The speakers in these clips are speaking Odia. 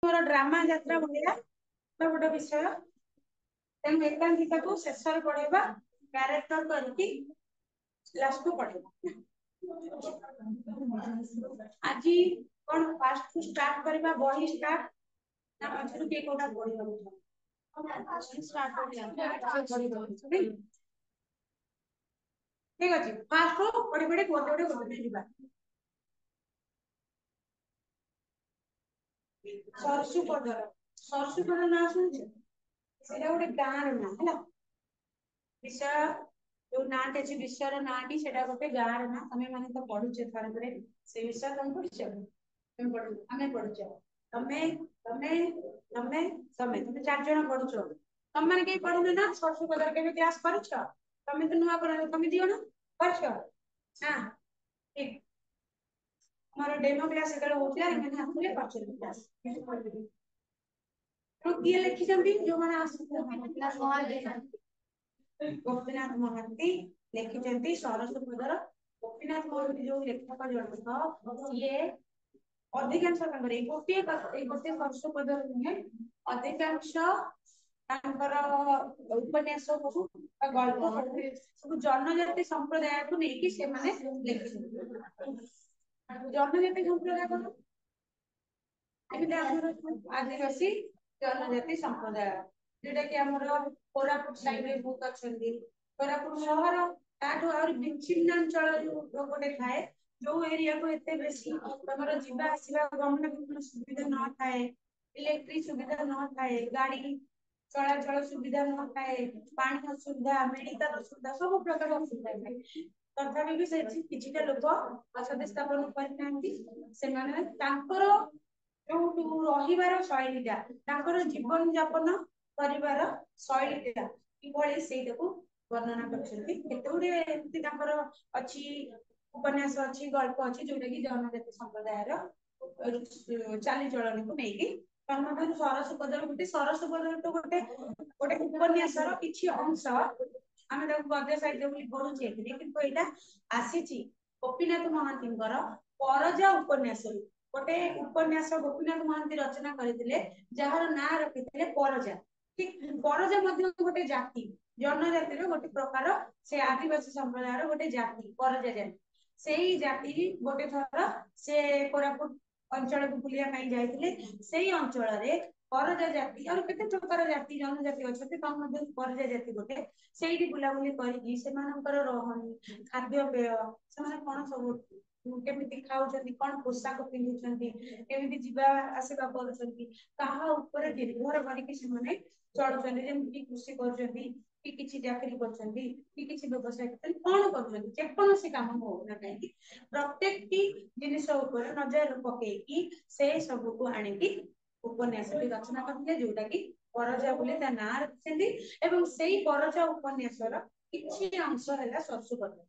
मोर ड्रामा यात्रा भलिया गोटे विषय तेणु एकांकिका को शेष पढ़ेगा कैरेक्टर करके लास्ट को पढ़ेगा आज कौन फास्ट स्टार्ट करबा बही स्टार्ट ना मझरू के कोडा पढ़िबा स्टार्ट कर ठीक अछि फास्ट को पढ़ी पढ़ी गोटे गोटे लिखा सरसुपदर ना सुनछ सेटा गोटे गाँ रो ना है विषय जो नाटी अच्छी विषय नाटी से गोटे गाँव ना तमें मैंने तो पढ़ुचे थोड़े से विषय तुम पढ़ुच आम पढ़ुच तमें तमें तमें तमें तुम 4 जन पढ़ुच तुम मैंने कहीं पढ़ुन ना सरसुपदर के क्लास कर तमें तो नुआ कर तुम दियो ना कर हाँ ठीक हमारा डेमो क्लास होता है मैंने आसले परचेज क्लास तो किए लिखि जो मैंने आस गोपीनाथ महांती लिखिं सरस्वतीधर गोपीनाथ महांती जो लेखक जनक ये अधिकांश गोटे सरस्वपद नुहे अधिकांश उपन्यास हूँ गल्प सब जनजाति संप्रदाय को लेकिन लिखि जनजाति संप्रदाय आदिवासी जनजाति संप्रदाय जोटा कि आमर कोरापुट साइड बहुत अच्छा कोरापुट सहर ताठू आ विच्छिन्नांचल जो गोटे थाए जो एरिया को एते बेसी तमर जीवा आसीबा गमनागमन सुविधा न थाए इलेक्ट्रिक सुविधा न थाए गाड़ी चलाचल सुविधा न थाए पानी असुविधा मेडिकल असुविधा सब प्रकार असुविधा थाए तथापि भी से किछिटा लोक बसति स्थापन करथांती सेमाने तांकर जो रहिबार शैलीटा जीवन यापन करिवार शैलीटा किभଳି ସେଇଟାକୁ वर्णना करछन्ती केतेउडे एमती तांकर अछि उपन्यास अछि गल्प अछि जोटा कि जनजाति संप्रदायर चाली चलन को नेकी तन्मध्य सरस्वपदर तो गोटे गोटे उपन्यासर किछि अंश आमे ताको गद्य साहित्य बोली पढुछे किंतु एटा आसीची गोपीनाथ महांतींकर परजा उपन्यास गोटे उपन्यास गोपीनाथ महांती रचना करथिले जहार ना रखिथिले परजा ठीक परजा मध्य गोटे जाति जनजाति गोटे प्रकार से आदिवासी संप्रदायर गोटे जाति परजा जाति सेही जाति गोटे थर से कोरापुट अंचल को बुलिया पाई जाइथिले सेही अंचल रे परजा जाति और केते प्रकार जाति जनजाति अछते ता मध्ये परजा जाति गोटे सेही बुलाबुली करी सेमानकर रहनी खाद्य पेय सेमाने कोन सब केमिति खाउछन्ती कोन पोशाक पिन्धुछन्ती केमिति जीवा आसीबा करूछन्ती कहा ऊपर निर्भर करिकि सेमाने चलुछन्ती जेमिति कृषि करूछन्ती कि किछि चाकरी करछन्ती कि किछि व्यवसाय करछन्ती कोन करूछन्ती जे कोनोसी काम हो ना काई प्रत्येक टी जिनिस ऊपर नजर पकेकी से सब को आनिकी उपन्यास रचना करथिले जोटा कि परजा बोले ता नाम रखिसेंती एवं सेही परजा उपन्यासर किछि अंश हैला सरसुपद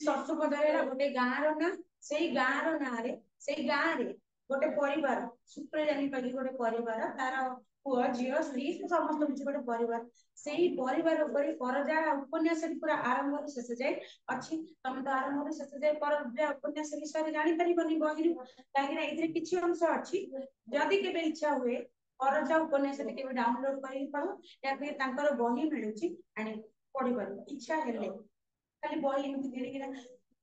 सरसुपद गोटे गाँव रो ना सेही गाँव रो ना रे सेही गाँव रे गोटे परिवार सूत्र जानि पगी गोटे परिवार तार पुआ झियो स्त्री समस्त किछि गोटे परिवार सेही परिवार ऊपर परजा उपन्यास पूरा आरंभ शेष जाए अछि तमे तो आरंभ शेष जाए परजा उपन्यास विषय जानि परिबनी बहिरु काहे ना इधर किछि अंश अछि जदि केबे इच्छा हुए परजा उपन्यास केबे डाउनलोड करि पाउ या फिर तांकर बही मिलुछि आनि पढि पाउ इच्छा हेले खाली बही एमती किना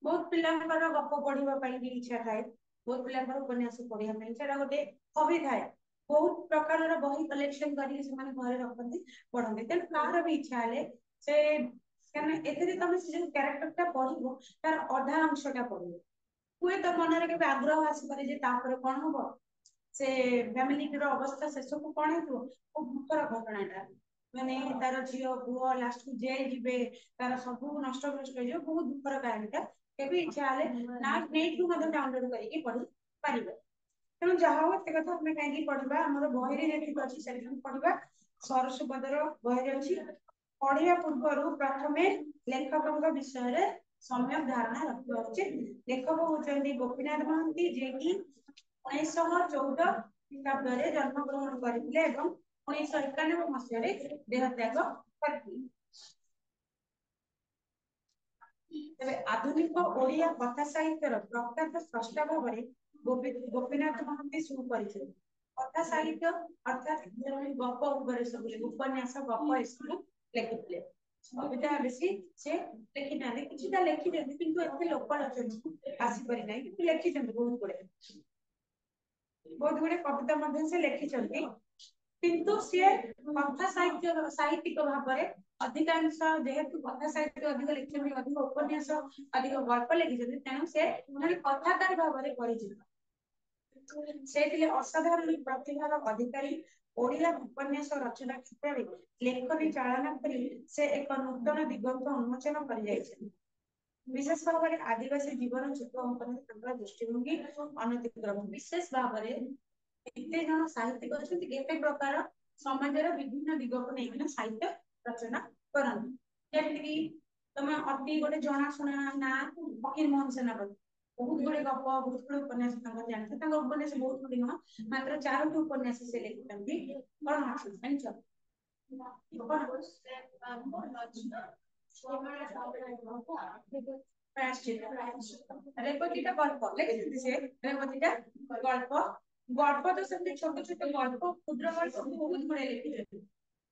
बहुत पिलांकर गप पढ़िबा पई भी इच्छा थाए बहुत पिलांकर उपन्यास पढ़िबा पई सेटा गोटे हबी थाए बहुत प्रकार बही कलेक्शन करी से घरे रखती पढ़ते तेणु कार भी इच्छा हेले से तुम से जो क्यारेक्टर पढ़ो तार अधा अंशटा पढ़ो हुए तो मन में आग्रह आसपे कौन हम से फैमिली अवस्था से सब कौन है खूब दुखर घटनाटा माने तार झील पुओ लास्ट को जेल जीवे तार सब नष्ट भ्रष्ट हो बहुत दुखर कहानीटा केबे इच्छा हेले ना नेट रू डाउनलोड करके पढ़ी पारिबे तेणु जहाँ हो एत कथा आम कहीं पढ़ा आम बही जेत अच्छी से पढ़ा सरसुपदर बही अच्छी पढ़ा पूर्व प्रथम लेखक विषय सम्यक धारणा रखा उचित लेखक होती गोपीनाथ महांती जे कि 1914 ख्रीटाब्द जन्म ग्रहण करते 1991 मसीह देहत्याग करते आधुनिक ओडिया कथा साहित्यर प्रख्यात स्रष्टा भाव ଗୋପୀନାଥ ମହାନ୍ତି ସୁପରିଚିତ। କଥା ସାହିତ୍ୟ ଅର୍ଥାତ୍ ଗପ ଉପରେ ସବୁ ଉପନ୍ୟାସ ଗପ ଏସବୁ ଲେଖିଥିଲେ। କବିତା ବେଶୀ ସେ ଲେଖିନାହାନ୍ତି, କିଛିଟା ଲେଖିଛନ୍ତି କିନ୍ତୁ ଏତେ ଲୋକଲୋଚନକୁ ଆସିପାରି ନାହିଁ, କିନ୍ତୁ ଲେଖିଛନ୍ତି ବହୁତ ଗୁଡେ କବିତା ମଧ୍ୟ ସେ ଲେଖିଛନ୍ତି। କିନ୍ତୁ ସିଏ କଥା ସାହିତ୍ୟିକ ଭାବରେ ଅଧିକାଂଶ, ଯେହେତୁ କଥା ସାହିତ୍ୟ ଅଧିକ ଲେଖିଛନ୍ତି, ଅଧିକ ଉପନ୍ୟାସ ଅଧିକ ଗଳ୍ପ ଲେଖିଛନ୍ତି, ତେଣୁ ସେ କଥାକାର ଭାବରେ ପରିଚିତ। ସେ ଥିଲେ ଅସାଧାରଣ ପ୍ରତିଭାର ଅଧିକାରୀ। ଓଡ଼ିଆ ଉପନ୍ୟାସ ରଚନା କ୍ଷେତ୍ରରେ ଲେଖନୀ ଚାଳନା କରି ସେ ଏକ ନୂତନ ଦିଗନ୍ତ ଉନ୍ମୋଚନ କରିଯାଇଛନ୍ତି। ବିଶେଷ ଭାବରେ ଆଦିବାସୀ ଜୀବନ ଚିତ୍ର ଅଙ୍କନରେ ତାଙ୍କର ଦୃଷ୍ଟିଭଙ୍ଗୀ ଅନତିକ୍ରମ। ବିଶେଷ ଭାବରେ ଏତେ ଜଣ ସାହିତ୍ୟିକ ଅଛନ୍ତି, କେତେ ପ୍ରକାର ସମାଜର ବିଭିନ୍ନ ଦିଗକୁ ନେଇକିନା ସାହିତ୍ୟ ରଚନା କରନ୍ତି। ଯେମିତିକି ତମେ ଅତି ଗୋଟେ ଜଣାଶୁଣା ନା ଫକୀର ମୋହନ ସେନାପତି, ବହୁତ ଗୁଡେ ଗପ, ବହୁତ ଗୁଡେ ଉପନ୍ୟାସ ତାଙ୍କର ଜାଣିଛନ୍ତି। ତାଙ୍କ ଉପନ୍ୟାସ ବହୁତ ଗୁଡେ ନୁହଁ, ମାତ୍ର 4ଟି ଉପନ୍ୟାସ ସେ ଲେଖିଛନ୍ତି। କଣ ଅଛି ଜାଣିଛ? ରେବତୀଟା ଗଳ୍ପ ଲେଖିଛନ୍ତି ସେ। ରେବତୀଟା ଗଳ୍ପ, ଗଳ୍ପ ତ ସେମିତି ଛୋଟ ଛୋଟ ଗଳ୍ପ, କ୍ଷୁଦ୍ର ଗଳ୍ପ ବହୁତ ଗୁଡେ ଲେଖିଛନ୍ତି,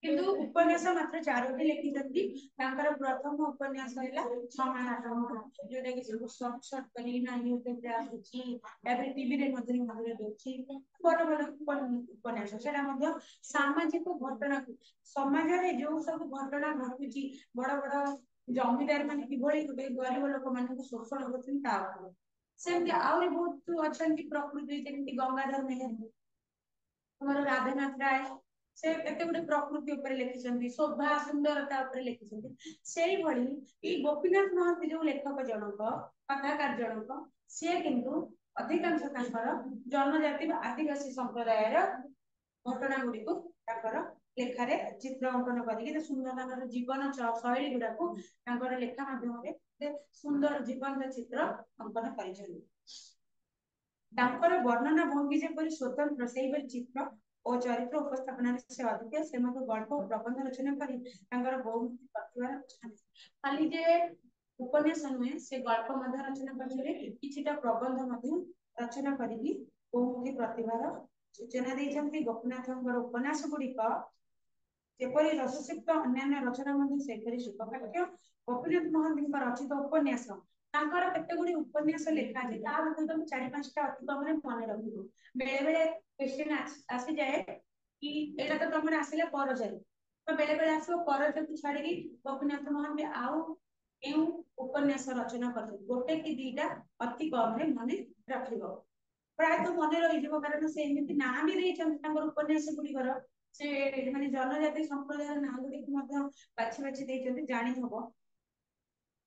କିନ୍ତୁ ଉପନ୍ୟାସ ମାତ୍ର 4ଟି ଲେଖିଛନ୍ତି। ତାଙ୍କର ପ୍ରଥମ ଉପନ୍ୟାସ ହେଲା ଛମାଣ, ଯୋଉଟା କି ସବୁ ସର୍ଟ କରି ୟୁଟ୍ୟୁବରେ ଆସୁଛି, ତାପରେ ଟିଭିରେ ମଧ୍ୟ ଦଉଛି। ବଡ ବଡ ଉପନ୍ୟାସ, ସେଟା ମଧ୍ୟ ସାମାଜିକ ଘଟଣାକୁ, ସମାଜରେ ଯୋଉ ସବୁ ଘଟଣା ଘଟୁଛି, ବଡ ବଡ ଜମିଦାର ମାନେ କିଭଳି ଗୋଟେ ଗରିବ ଲୋକମାନଙ୍କୁ ଶୋଷଣ କରୁଛନ୍ତି ତା ଉପରେ। ସେମିତି ଆହୁରି ବହୁତ ଅଛନ୍ତି ପ୍ରକୃତି, ଯେମିତି ଗଙ୍ଗାଧର ମେହେର, ଆମର ରାଧାନାଥ ରାୟ, ସେ କେତେ ଗୁଡେ ପ୍ରକୃତି ଉପରେ ଲେଖିଛନ୍ତି, ଶୋଭା ସୁନ୍ଦରତା ଉପରେ ଲେଖିଛନ୍ତି। ସେଇଭଳି ଏଇ ଗୋପୀନାଥ ମହାନ୍ତି ଯୋଉ ଲେଖକ ଜଣକ, କଥାକାର ଜଣକ, ସିଏ କିନ୍ତୁ ଅଧିକାଂଶ ତାଙ୍କର ଜନଜାତି ବା ଆଦିବାସୀ ସମ୍ପ୍ରଦାୟର ଘଟଣା ଗୁଡିକୁ ତାଙ୍କର ଲେଖାରେ ଚିତ୍ର ଅଙ୍କନ କରିକି ସୁନ୍ଦର ତାଙ୍କର ଜୀବନ ଶୈଳୀ ଗୁଡାକୁ ତାଙ୍କର ଲେଖା ମାଧ୍ୟମରେ ସୁନ୍ଦର ଜୀବନ୍ତ ଚିତ୍ର ଅଙ୍କନ କରିଛନ୍ତି। ତାଙ୍କର ବର୍ଣ୍ଣନା ଭଙ୍ଗୀ ଯେପରି ସ୍ୱତନ୍ତ୍ର, ସେଇଭଳି ଚିତ୍ର ଓ ଚରିତ୍ର ଉପସ୍ଥାପନାରେ ସେ ଅଧିକ। ସେ ମଧ୍ୟ ଗଳ୍ପ ଓ ପ୍ରବନ୍ଧ ରଚନା କରି ତାଙ୍କର ବହୁମୁଖୀ ପ୍ରତିଭାର ଅଛନ୍ତି। ଖାଲି ଯେ ଉପନ୍ୟାସ ନୁହେଁ, ସେ ଗଳ୍ପ ମଧ୍ୟ ରଚନା କରିଛନ୍ତି, କିଛିଟା ପ୍ରବନ୍ଧ ମଧ୍ୟ ରଚନା କରିକି ବହୁମୁଖୀ ପ୍ରତିଭାର ସୂଚନା ଦେଇଛନ୍ତି। ଗୋପୀନାଥଙ୍କର ଉପନ୍ୟାସ ଗୁଡିକ ଯେପରି ରସସିକ୍ତ, ଅନ୍ୟାନ୍ୟ ରଚନା ମଧ୍ୟ ସେପରି ଶୁଭପାଠ୍ୟ। ଗୋପୀନାଥ ମହାନ୍ତିଙ୍କ ରଚିତ ଉପନ୍ୟାସ, ତାଙ୍କର କେତେ ଗୁଡିଏ ଉପନ୍ୟାସ ଲେଖା ଅଛି, ତା ମଧ୍ୟରୁ ତମେ 4-5ଟା ଅତି କମରେ ମନେ ରଖିବ। ବେଳେ ବେଳେ କ୍ୱେଶ୍ଚିନ୍ ଆସିଯାଏ କି ଏଇଟା ତ ତମର ଆସିଲା ପରଜାରି, ତ ବେଳେ ବେଳେ ଆସିବ ପରଜାକୁ ଛାଡିକି ଗୋପୀନାଥ ମହାନ୍ତି ଆଉ କେଉଁ ଉପନ୍ୟାସ ରଚନା କରିଛନ୍ତି, 1 କି 2ଟା ଅତି କମରେ ମନେ ରଖିବ। ପ୍ରାୟତଃ ମନେ ରହିଯିବ, କାରଣ ସେ ଏମିତି ନାଁ ବି ଦେଇଛନ୍ତି ତାଙ୍କର ଉପନ୍ୟାସ ଗୁଡିକର। ସେ ମାନେ ଜନଜାତି ସମ୍ପ୍ରଦାୟର ନାଁ ଗୁଡିକୁ ମଧ୍ୟ ବାଛି ବାଛି ଦେଇଛନ୍ତି, ଜାଣି ହବ।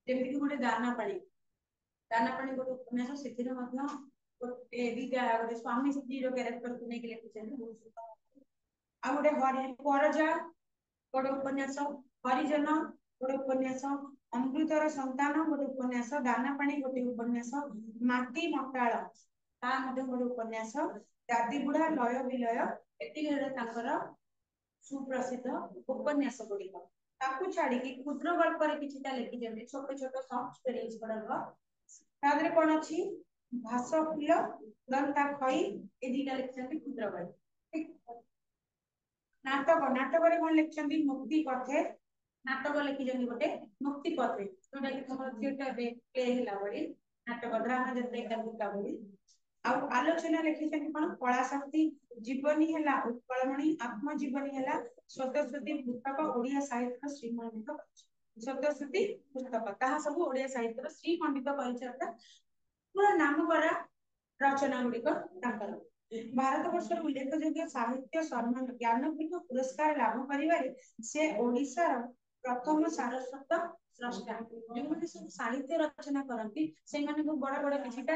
ଯେମିତିକି ଗୋଟେ ଦାନାପାଣି, ଦାନାପାଣି ଗୋଟେ ଉପନ୍ୟାସ, ସେଥିରେ ମଧ୍ୟ ଗୋଟେ 2ଟା ଗୋଟେ ସ୍ୱାମୀ ସ୍ତ୍ରୀର କ୍ୟାରେକ୍ଟରକୁ ନେଇକି ଲେଖିଛନ୍ତି। ଆଉ ଗୋଟେ ପରଜା ଗୋଟେ ଉପନ୍ୟାସ, ହରିଜନ ଗୋଟେ ଉପନ୍ୟାସ, ଅମୃତର ସନ୍ତାନ ଗୋଟେ ଉପନ୍ୟାସ, ଦାନାପାଣି ଗୋଟେ ଉପନ୍ୟାସ, ମାଟି ମଟାଳ ତା ମଧ୍ୟ ଗୋଟେ ଉପନ୍ୟାସ, ଦାଦିବୁଢା ଲୟ ବିଲୟ, ଏତିକି ତାଙ୍କର ସୁପ୍ରସିଦ୍ଧ ଉପନ୍ୟାସ ଗୁଡିକ। ତାକୁ ଛାଡିକି କ୍ଷୁଦ୍ର ଗଳ୍ପରେ କିଛିଟା ଲେଖିଛନ୍ତି, ଛୋଟ ଛୋଟ ସର୍ଟ ଷ୍ଟୋରିଜ ଗୁଡାକ। ତା ଦେହରେ କଣ ଅଛି, ଘାସ ଫୁଲ ଲତା ଖଇ, ଏ 2ଟା ଲେଖିଛନ୍ତି କ୍ଷୁଦ୍ର ଗଳ୍ପ। ନାଟକ, ନାଟକରେ କଣ ଲେଖିଛନ୍ତି, ମୁକ୍ତି ପଥେ ନାଟକ ଲେଖିଛନ୍ତି ଗୋଟେ, ମୁକ୍ତି ପଥେ, ଯୋଉଟା କି ତମର ଥିଏଟରରେ ପ୍ଲେ ହେଲା ଭଳି ନାଟକ, ଡ୍ରାମା ଯେମିତି ଏକା ଭଳି। ଆଉ ଆଲୋଚନା ଲେଖିଛନ୍ତି କଣ, କଳା ଶକ୍ତି, ଜୀବନୀ ହେଲା ଉତ୍କଳମଣି, ଆତ୍ମଜୀବନୀ ହେଲା ସ୍ୱତଃଶ୍ରୁତି ପୁସ୍ତକ, ଓଡିଆ ସାହିତ୍ୟର ଶ୍ରୀମଣ୍ଡିତ ସ୍ୱତଃଶ୍ରୁତି ପୁସ୍ତକ, ତାହା ସବୁ ଓଡିଆ ସାହିତ୍ୟର ଶ୍ରୀମଣ୍ଡିତ ପରିଚୟ, ପୁରା ନାମକରା ରଚନା ଗୁଡିକ ତାଙ୍କର। ଭାରତ ବର୍ଷର ଉଲ୍ଲେଖଯୋଗ୍ୟ ସାହିତ୍ୟ ସମ୍ମାନ ଜ୍ଞାନପୀଠ ପୁରସ୍କାର ଲାଭ କରିବାରେ ସେ ଓଡିଶାର ପ୍ରଥମ ସାରସ୍ୱତ ସ୍ରଷ୍ଟା। ଯେଉଁମାନେ ସବୁ ସାହିତ୍ୟ ରଚନା କରନ୍ତି ସେମାନଙ୍କୁ ବଡ ବଡ କିଛିଟା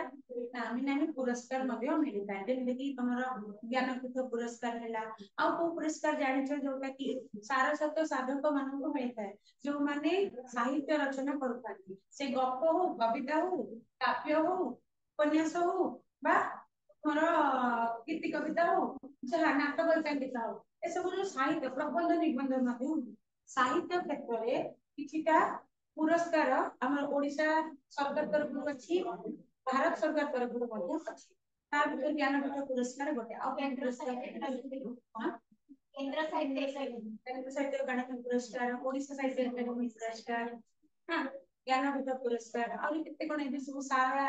ନାମୀ ନାମୀ ପୁରସ୍କାର ମଧ୍ୟ ମିଳିଥାଏ, ଯେମିତିକି ତମର ଜ୍ଞାନପୀଠ ପୁରସ୍କାର ହେଲା। ଆଉ କୋଉ ପୁରସ୍କାର ଜାଣିଛ ଯୋଉଟା କି ସାରସ୍ୱତ ସାଧକ ମାନଙ୍କୁ ମିଳିଥାଏ, ଯୋଉମାନେ ସାହିତ୍ୟ ରଚନା କରୁଥାନ୍ତି, ସେ ଗପ ହଉ, କବିତା ହଉ, କାବ୍ୟ ହଉ, ଉପନ୍ୟାସ ହଉ, ବା ମୋର ଗୀତି କବିତା ହଉ, ଯାହା ନାଟକ ଏକାଙ୍କିକା ହଉ, ଏସବୁର ସାହିତ୍ୟ ପ୍ରବନ୍ଧ ନିବନ୍ଧ ମଧ୍ୟ ସାହିତ୍ୟ କ୍ଷେତ୍ରରେ କିଛିଟା ପୁରସ୍କାର ଆମର ଓଡିଶା ସରକାର ତରଫରୁ ଅଛି, ଭାରତ ସରକାର ତରଫରୁ ମଧ୍ୟ ଅଛି। ज्ञानपीठ पुरस्कार गोटे आउ केन पुरस्कार केंद्र साहित्य अकादमी पुरस्कार ओडिशा साहित्य अकादमी पुरस्कार हां ज्ञानपीठ पुरस्कार और केते कोन ए सब सारा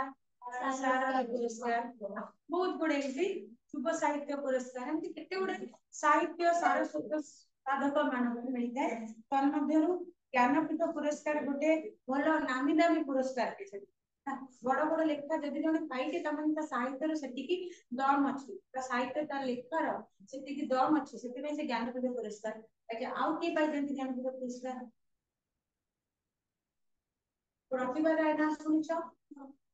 सारा पुरस्कार बहुत गुडे युव साहित्य पुरस्कार एमती केते गुडे साहित्य सारस्वत साधक मानक मिलता है तन्मध्यरु ज्ञानपीठ पुरस्कार गोटे भल नामी दामी पुरस्कार के बड़ बड़ लेखा जदि जने पाइके तमन साहित्य सेटिकी दम अछि साहित्य लेखार सेटिकी दम अछि सेति से ज्ञानपीठ पुरस्कार अच्छा आउ के पाइ जंती ज्ञानपीठ पुरस्कार प्रतिभा राय ना सुनिछ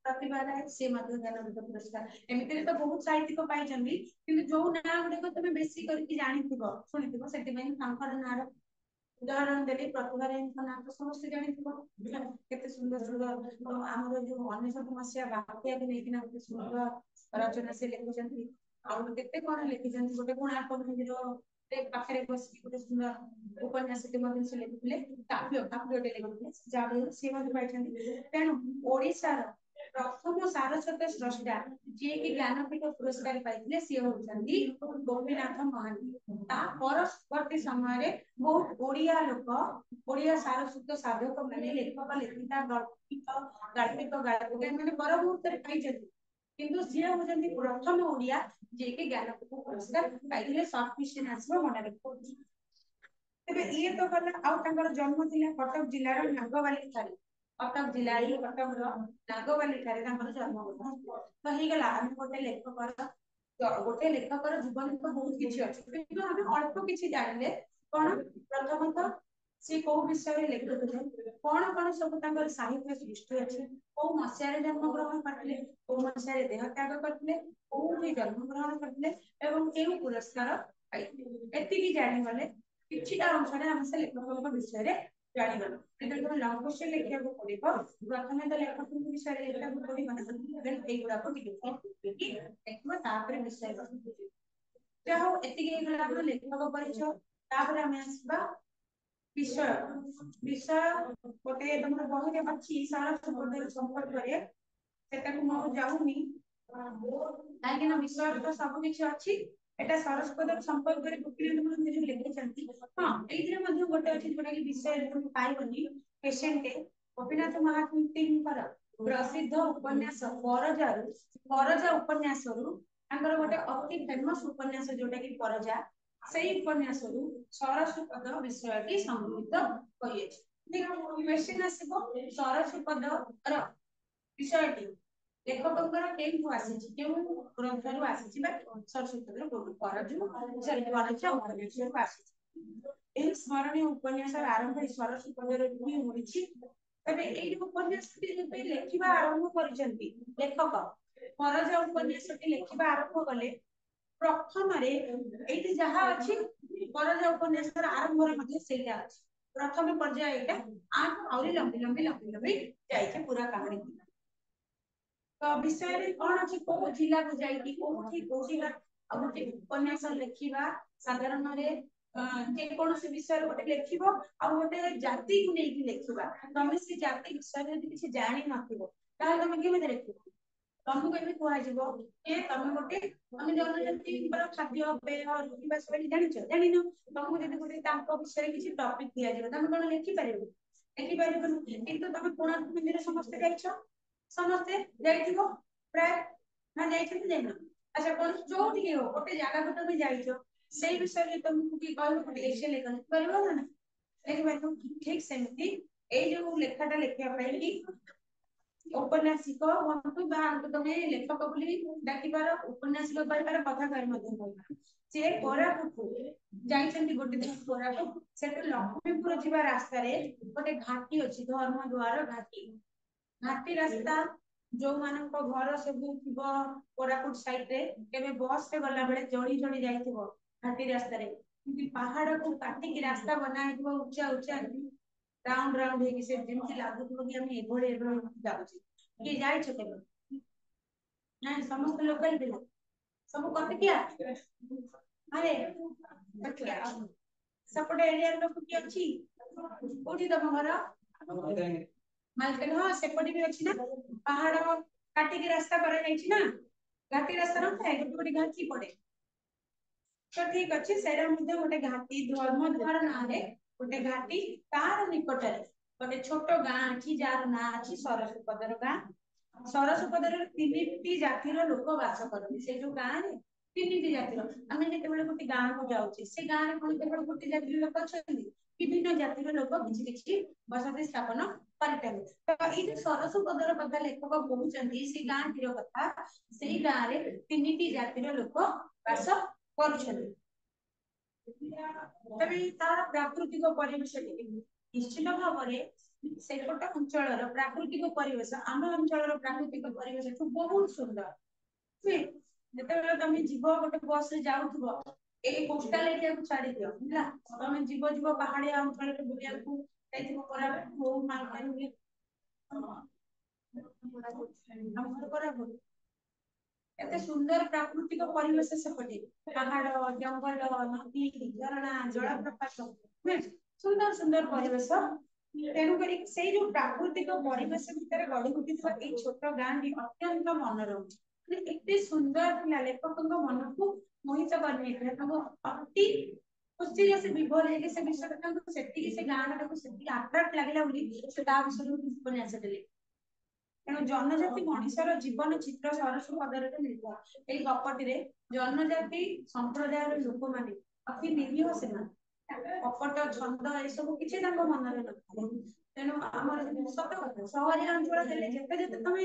प्रतिभा राय से मध्य ज्ञानपीठ पुरस्कार एमिति तो बहुत साहित्य पाइ जंती किंतु जो ना गुडे को तमे बेसी करके जानिथिबो सुनिथिबो सेति में तांकर नार उदाहरण देली प्रतिभा राय नाम तो समस्त जानिथिबो केते सुंदर सुंदर हमर जो 19 मसिया वाक्य के लेकिन सुंदर रचना से लिखुचंती और केते कोन लिखिचंती गोटे कोणार्क मंदिर एक पाखरे बसी गोटे सुंदर उपन्यास के मध्यम से लिखुले काव्य लिखुले जाबे से मध्य पाइछंती तेनु ओडिसा प्रथम सारस्वत स्रष्टा जे कि ज्ञानपीठ पुरस्कार पाइले से होचंती गोपीनाथ महांती ता परवर्ती समय रे बहुत ओडिया लोक ओडिया सारस्वत साधक माने लेखक लेखिका गाल्पिक माने पर मुहूर्त रे पाइछंती किंतु से होचंती प्रथम ओडिया जे कि ज्ञानपीठ पुरस्कार पाइले शॉर्ट क्वेश्चन आसबो मन रखो तबे ये तो गला आउ तांकर जन्म थिला कटक जिल्ला रो नागवाली थारे कटक जिल्ला रे कटक रो नागवाली थारे तांकर जन्म होला तो हे गला हम गोटे लेखकर जीवन तो बहुत किछि अछि किंतु हम अल्प किछि जानले कोन प्रथमतः से को विषय रे लेखुଥିଲେ कोन सब तांकर साहित्य सृष्टि अछि को मसिया रे जन्म ग्रहण करथिले को मसिया रे देह त्याग करथिले को भी जन्म ग्रहण करथिले एवं केउ पुरस्कार पाइथिले एति की जानि गले किछिटा अनुसार हम से लेखकक विषय रे जानि गलो किंतु तो लॉन्ग क्वेश्चन लिखिया को पड़िबो प्रथमे तो लेखक विषय रे लिखिया को पड़िबो ना देन एई गुडा को टिके देखबो तापर विषय चाहो एति के गला हम लेखक परिचय तापर हम आसबा विषय विषय गोटे तुमर बहुत अच्छी सारा संबंध संपर्क करे सेटा को म जाउनी काहे ना विषय तो सब किछि अछि एटा सरस्वत संपर्क करे गोपीनाथ महांती लिखे चंती हां एइरे मध्ये गोटे अछि जोटा कि विषय तुम पाइबनी पेशेंट गोपीनाथ महांती पर प्रसिद्ध उपन्यास परजा उपन्यास रु तांकर गोटे अति फेमस उपन्यास जोटा कि परजा सेही उपन्यास रु सरस्वत विषय की संबंधित होइछ देखो क्वेश्चन आसीबो सरस्वत र विषयटी लेखकଙ୍କର केउ आसीछि केउ ग्रंथरु आसीछि बा सरस्वती रो परजु सरी परजा उपन्यास आसीछि एही स्मरणीय उपन्यास आरंभ सरस्वती रो ही होइछि तबे एई उपन्यासटी जे लेखिबा आरंभ करिसंती लेखक परजा उपन्यासटी लेखिबा आरंभ कले प्रथम रे एठी जहा अछि परजा उपन्यास आरंभ रे मध्ये सेटा अछि प्रथम पर्याय एटा आठ और लंबी जाइछे पूरा कहानी तो विषय रे कोन अछि को जिला को जाई कि कोठी कोठीला अब उपन्यास लेखिबा साधारण रे जे कोन से विषय गोटे लेखिबो आ गोटे जाति को नै कि लेखिबा तमे से जाति विषय रे किछि जानि नथिबो ताले तमे केमे लेखिबो तमको एबे कुआ जिवो ए तमे गोटे हम जनजाति पर खाद्य पेय किबा सब जानिछो जानिनो तमको जदि गोटे तांको विषय किछि टॉपिक दिया जिवो तमे कोन लेखि परिबो लेखि परिबो किंतु तमे कोणार्क मंदिर समस्त जाइछो समस्त जाइथिबो प्राय ना जाइथिबो जाइनो अच्छा कोन जोठी के हो गोटे जागा को तमे जाइछो सेही विषय रे तमको की कहलो गोटे एसे लेखन परिबो ना लेखि परिबो ठीक सेमती ए जो लेखाटा लेखिया पई उपन्यासिक बंधु बा तमे लेखक बोली डाकिबार उपन्यासिक परिबार कथा कर मधे कहबा से कोरापुट जाइछंती गोटे दिन कोरापुट सेट लक्ष्मीपुर जिबा रास्ता रे गोटे घाटी अछि धर्म द्वार घाटी रास्ता जो मानक घर सब थिबो कोरापुट साइड रे केबे बस से गला बेले जड़ी जड़ी जाइथिबो घाटी रास्ता रे कि पहाड़ को काटी की रास्ता बनाइथिबो ऊंचा राउंड राउंड हे कि से जेमति लागुथिबो कि हम एभळे जाउछी कि जाइछो केबे ना समस्त लोकल बिला सब कत किया अरे अच्छा सपोर्ट एरिया लोक की अछि कोठी तम घर मालकन हां सेपटी भी अछि ना पहाड़ काटी की रास्ता करा जाइछि ना घाटी रास्ता नଥାଏ ଗୋଟେ ଗୋଟେ ଘାଟି ପଡେ तो ठीक अच्छे सेरा मध्ये गोटे घाटी धर्मद्वार नारे गोटे घाटी तार निकटरे गोटे छोट गाँ अछि जार ना अछि सरसपदर गाँ सरसपदर तीनटी जातिर लोक वास करନ୍ତି से जो गाँ रे तीनटी जातिर आमे जेतेबेले गोटे गाँ को जाउछे से गाँ रे कोन केवल गोटे जातिर लोक अछंती विभिन्न जातिर लोक किछि किछि बसति स्थापन କରିଥାନ୍ତି ତ ଏଇ ଯୋଉ ସରସପଦର କଥା ଲେଖକ କହୁଛନ୍ତି ସେ ଗାଁ ଟିର କଥା ସେଇ ଗାଁ ରେ ତିନିଟି ଜାତିର ଲୋକ ବାସ କରୁଛନ୍ତି ତେବେ ତାର ପ୍ରାକୃତିକ ପରିବେଶ ନିଶ୍ଚିତ ଭାବରେ ସେପଟ ଅଞ୍ଚଳର ପ୍ରାକୃତିକ ପରିବେଶ ଆମ ଅଞ୍ଚଳର ପ୍ରାକୃତିକ ପରିବେଶଠୁ ବହୁତ ସୁନ୍ଦର ଯେତେବେଳେ ତମେ ଯିବ ଗୋଟେ ବସ ରେ ଯାଉଥିବ ଏଇ କୋଷ୍ଟାଲ ଏରିଆକୁ ଛାଡି ଦିଅ ହେଲା ତମେ ଯିବ ଯିବ ପାହାଡିଆ ଅଞ୍ଚଳରେ ବୁଲିବାକୁ ଯାଇଥିବ କୋରାପୁଟ ହଉ ମାଲକାନଗିରି ଆମର କୋରାପୁଟ एते सुंदर प्राकृतिक परिवेश सेपटे पहाड़ जंगल नदी झरणा जलप्रपात सुंदर सुंदर परिवेश तेणुक से जो प्राकृतिक परिवेश भितर गढ़ी उठिଥିବା এই ছোট গাঁটি অত্যন্ত মনোরম एते सुंदर थिला लेखक मन को मोहित करने ताको अति खुशी से विभोर है से विषय ताको सेति से गाना ताको सेति अट्रैक्ट लागला बोली से ता विषय उपन्यास देले ତେଣୁ ଜନଜାତି ମଣିଷର ଜୀବନ ଚିତ୍ର ସରସ ପଦରରେ ମିଳିବ ଏଇ ଗପଟିରେ ଜନଜାତି ସମ୍ପ୍ରଦାୟର ଲୋକମାନେ ଅତି ନିରୀହ ସେମାନେ କପଟ ଛନ୍ଦ ଏସବୁ କିଛି ତାଙ୍କ ମନରେ ନଥାଏ ତେଣୁ ଆମର ସତ କଥା ସହରିଆ ଅଞ୍ଚଳ ହେଲେ ଯେତେ ଯେତେ ତମେ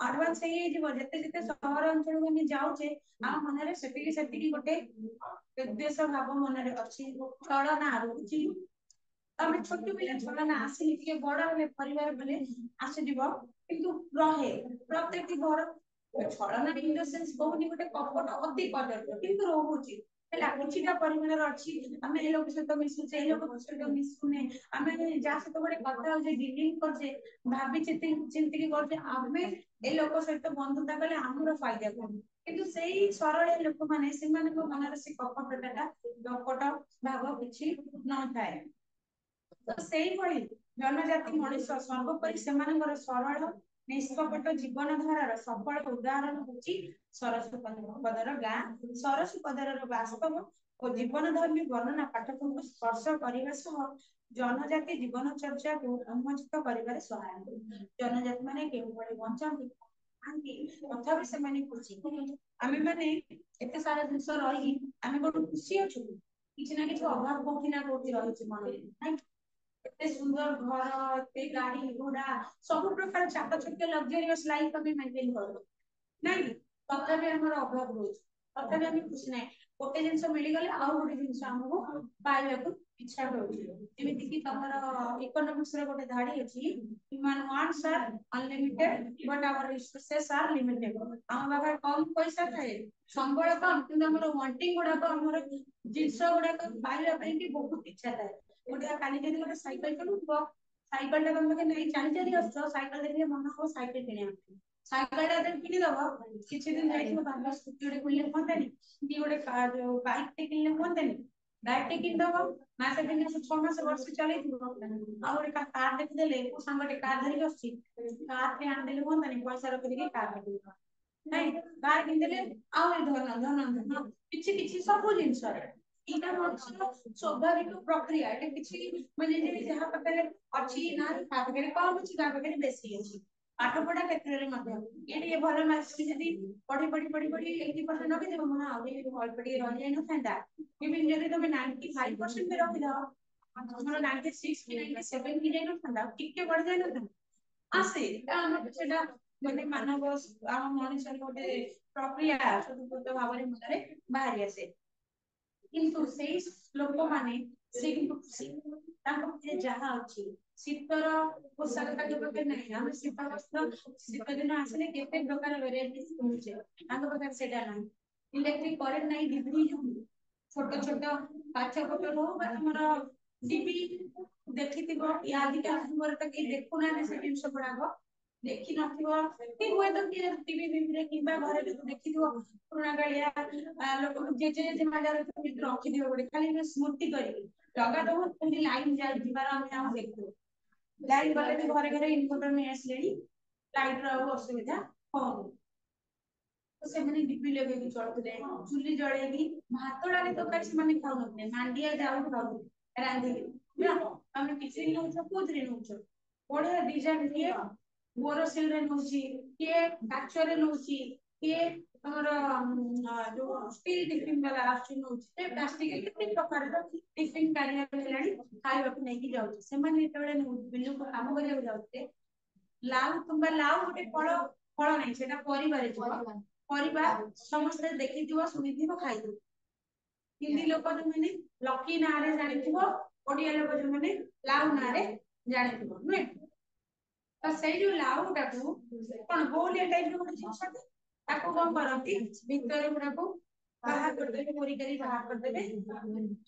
ଆଡଭାନ୍ସ ହେଇଯିବ ଯେତେ ଯେତେ ସହର ଅଞ୍ଚଳକୁ ଆମେ ଯାଉଛେ ଆମ ମନରେ ସେତିକି ସେତିକି ଗୋଟେ ବିଦ୍ୱେଷ ଭାବ ମନରେ ଅଛି ଛଳନା ରହୁଛି ଆମେ ଛୋଟ ପିଲା ଛଳନା ଆସିଲି ଟିକେ ବଡ ହେଲେ ପରିବାର ବେଲେ ଆସିଯିବ କିନ୍ତୁ ରହେ ପ୍ରତ୍ୟେକଟି ଘର ଛଳନା ଇନ୍ ଦ ସେନ୍ସ କହୁନି ଗୋଟେ କପଟ ଅତି କଦର୍ଯ୍ୟ କିନ୍ତୁ ରହୁଛି ହେଲା କିଛିଟା ପରିମାଣର ଅଛି ଆମେ ଏ ଲୋକ ସହିତ ମିଶୁଛେ ଏ ଲୋକ ସହିତ ମିଶୁନେ ଆମେ ଯାହା ସହିତ ଗୋଟେ କଥା ହଉଛେ ଡିଲିଂ କରୁଛେ ଭାବି ଚିନ୍ତିକି କରୁଛେ ଆମେ ଏ ଲୋକ ସହିତ ବନ୍ଧୁତା କଲେ ଆମର ଫାଇଦା କଣ କିନ୍ତୁ ସେଇ ସରଳ ଲୋକମାନେ ସେମାନଙ୍କ ମନରେ ସେ କପଟଟା କପଟ ଭାବ କିଛି ନଥାଏ ତ ସେଇଭଳି ଜନଜାତି ମଣିଷ ସର୍ବୋପରି ସେମାନଙ୍କର ସରଳ ନିଷ୍କପଟ ଜୀବନ ଧାରାର ସଫଳ ଉଦାହରଣ ହଉଛି ସରସପଦର ଗାଁ ସରସପଦର ବାସ୍ତବ ଓ ଜୀବନ ଧର୍ମୀ ବର୍ଣ୍ଣନା ପାଠକଙ୍କୁ ସ୍ପର୍ଶ କରିବା ସହ ଜନଜାତି ଜୀବନ ଚର୍ଚ୍ଚାକୁ ଉନ୍ମୋଚିତ କରିବାରେ ସହାୟକ ଜନଜାତି ମାନେ କେଉଁଭଳି ବଞ୍ଚନ୍ତି ତଥାପି ସେମାନେ ଖୁସି ଆମେ ମାନେ ଏତେ ସାରା ଜିନିଷ ରହିକି ଆମେ କୋଉଠି ଖୁସି ଅଛୁ କିଛି ନା କିଛି ଅଭାବ କୋଉଠି ନା କୋଉଠି ରହିଛି ମନରେ ନାଇଁ एते सुंदर घर एते गाड़ी घोड़ा सब प्रकार चाकचक्य लग्जरियस लाइफ तमे मेंटेन करो नहीं तथापि हमर अभाव रोज तथापि हम खुशी नहीं गोटे जिंस मिली गले आ गोटे जिंस हमको पाइବାକୁ इच्छा होउची जेमिति कि तमर इकोनॉमिक्स रे गोटे धाडी अछि human wants are unlimited but our resources are limited हम बाबा कम पैसा थाए संबळ कम किंतु हमर वांटिंग गुडा को हमर जिंस गुडा को पाइला पई कि बहुत इच्छा थाए गोटे काली जदि गोटे साइकिल चलुथबो साइकिल टा तमके नहीं चाली चाली आछो साइकिल देखले मन हो साइकिल किने साइकिल टा जब किनी दबो किछि दिन जाइछो बाबा स्कूटी रे किनले कोनतानी कि गोटे बाइक टे किनले कोनतानी बाइक टे किन दबो मासे दिन से 6 मास वर्ष चली थबो आ गोटे कार देख देले को संगटे कार धरि आछि कार पे आन देले कोनतानी पैसा रख के कार किन नहीं कार किन देले आ धन किछि किछि सब जिंस रे इटा मनुष्य स्वाभाविक प्रक्रिया एटा किछि माने जे जहा पकरे अछि ना ता पकरे कम अछि ता पकरे बेसी अछि पाठ पढ़ा क्षेत्र रे मध्य एटी भलो मार्क्स कि जदी पढ़ी 80% रखि देबो ना आउरी भल पढ़ी रहि जाय न थांदा इवन जदी तमे 95% पे रखि दाओ हमर 96 कि 97 कि जाय न थांदा टिके बढ़ जाय न थांदा आसे हमर सेटा माने मानव आम मनुष्य गोटे प्रक्रिया स्वतंत्र भाବରେ मନରେ बाहरी आसे किंतु सेई लोक माने से किंतु ताको जे जहा अछि शीतर पोशाक ताके पके नहीं हम शीत वस्त्र शीत दिन आसले केते प्रकार वेराइटीज होचे ताको पके सेटा नहीं इलेक्ट्रिक करंट नहीं डिग्री छोट छोट काच बोतल हो बा हमर डीबी देखिथिबो या आदिका हमर तक देखु ना से जिंस पड़ागो देखि नथिबो कि होय तो कि टीवी रे किबा घरे देखिथिबो पुराना गालिया लोक जे मजार रखि दियो गोटे खाली स्मृति करी लगा तो पूरी लाइन जाय दिबार हम हम देखु लाइन गले भी घरे घरे इन्वर्टर में आसलेनी लाइट रो असुविधा हो तो से माने डिबी लगे चलुले चुली जळेगी भात डाली तरकारी से माने खाउनते मांडिया जाऊ खाउनते रांधि ना हम टिफिन नउछ कोथरे नउछ बढिया डिजाइन के बोरोसिल रे नउची के काचरे नउची के हमर जो स्टील टिफिन वाला आछी नउची ए प्लास्टिक केते प्रकार रो टिफिन कारिया हेलानी खाइबा को नै कि जाउछ से माने एतबेले बिल्लु को काम करिया जाउते लाउ तुंबा लाउ गोटे फल फल नै सेटा परिबारे छ परिबा समस्त देखिथिबो सुनिथिबो खाइथिबो हिंदी लोक जो माने लकी नारे जानिथिबो ओडिया लोक जो माने लाउ नारे जानिथिबो नुए तो सेई जो लाउ टाकू कोन गोलिया टाइप रो जिंस ताको कोन करंती भितर गुडा को बाहर कर देबे पूरी करी बाहर कर देबे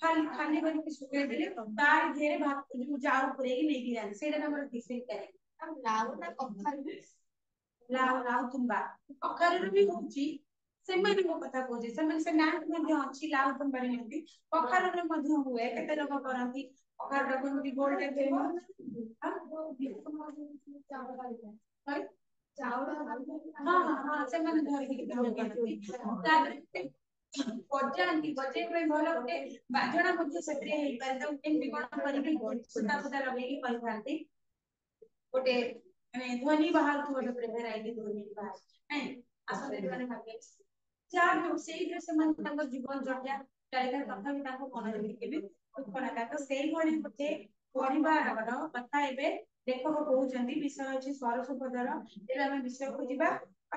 खाली खाली करके सुके देले तार घेरे भात जो जाऊ पुरे की नहीं जाने सेटा हमर टिफिन करे लाउ ना कखारू लाउ लाउ तुम्बा कखारू भी होची सेमनि मो कथा कोजे सेमनि से नाम मध्ये अछि लाउ तुम्बा नियंती कखारू रे मध्ये हुए केते लोक करंती कखारू टा कोन गोल टाइप दे हां हां हां सेमनि धरि के करंती तादरे बजांती बजे पे भलो गोटे बाजणा मध्ये सत्रे हेई पारे तो केमति कोन करिबी सुता सुता लगे करथांती गोटे माने ध्वनि बाहर थो गोटे भेराइटी ध्वनि बाहर नै आसले माने भागे जा भी सेई से मन तांको जीवन जड़िया चालिका कथा भी तांको मन रे केबे उत्पन्नता तो सेई भଳି गोटे परिवारर कथा एबे देखो कहउचंदी विषय अछि सरसुपदर एबे हम विषय को जिबा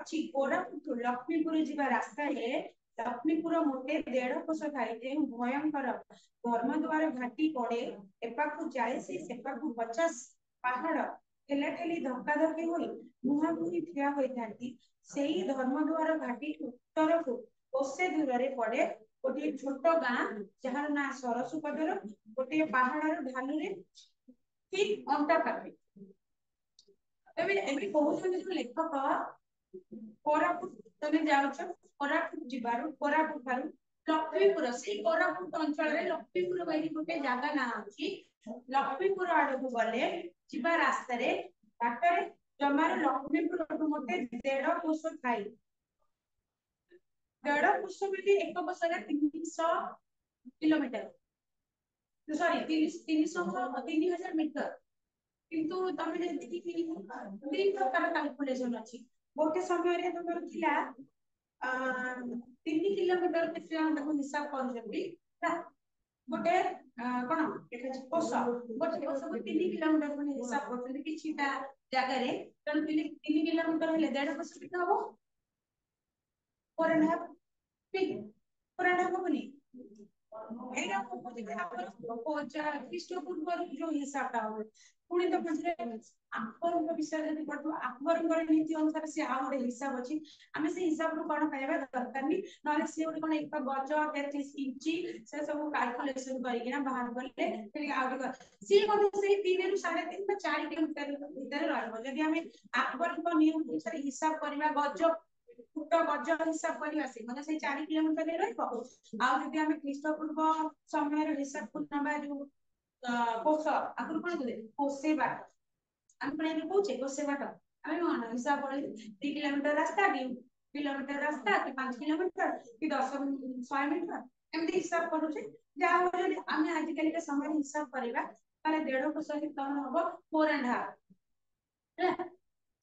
अछि कोरापुट लक्ष्मीपुर जिबा रास्ता रे लक्ष्मीपुर मोटे 1.5 कोश थाई जे भयंकर धर्म द्वार घाटी पड़े एपाकु 40 सेपाकु 50 पहाड़ ठेला ठेली धक्का धक्की होई मुहा मुही ठिया होई थांती सेई धर्म द्वार घाटी उत्तर को कोसे दूर रे पड़े गोटे छोट गां जहार ना सरसुपदर गोटे पहाड़ ढालू रे ठीक अंता पाखे एबे एबे कहउछन जे लेखक कोरापुट तने जाउछ कोरापुट जिबारु कोरापुट थारु लक्ष्मीपुर से कोरापुट अंचल रे लक्ष्मीपुर बाई गोटे जागा ना अछि लक्ष्मीपुर आड़ को गले जिबा रास्ता रे बाटरे जमार लक्ष्मीपुर को मोटे 1.5 कोश थाई 1.5 कोश मिली एक कोशरे 300 किलोमीटर सॉरी 3000 मीटर किंतु तमे जति कि तीन प्रकार कैलकुलेशन अछि गोटे समय रे तमर थिला 3 किलोमीटर के हम ताको हिसाब कर जबी गोटे कोन कोश गोटे कोश को 3 किलोमीटर को हिसाब करछन किछिटा जागा रे तन 3 किलोमीटर हेले 1.5 कोश कितना हो 4.5 ठीक 4.5 बनी एरा को बुझे हमर पोचा ख्रीष्टपूर्व जो हिसाब ता हो पुणी तो बुझे अकबर को विषय जति पढु अकबर नीति अनुसार से आ गोटे हिसाब अछि आमे से हिसाब रो कोन पाइबा दरकार नि नले से गोटे कोन एक गज 33 इंची से सब कैलकुलेशन करी ना बाहर करले फिर आ सी कोन से 3 रु 3.5 বা 4 किलोमीटर भीतर रहबो जदि हमें अकबर को नियम अनुसार हिसाब करबा गज फुट गज हिसाब करबा से माने से 4 किलोमीटर रे रहबो आ जदि हमें ख्रीष्टपूर्व समय रो हिसाब को नबा जो कोश आकुर कोन दे कोसे बाट हम पणे पूछे कोसे बाट हमें मन हिसाब कर 3 किलोमीटर रास्ता किलोमीटर रास्ता कि 5 किलोमीटर कि 10 100 मीटर एमती हिसाब करू छे जा हो जदि हमें आज कल के समय हिसाब करबा ताले 1.5 कोश के तन होबो 4.5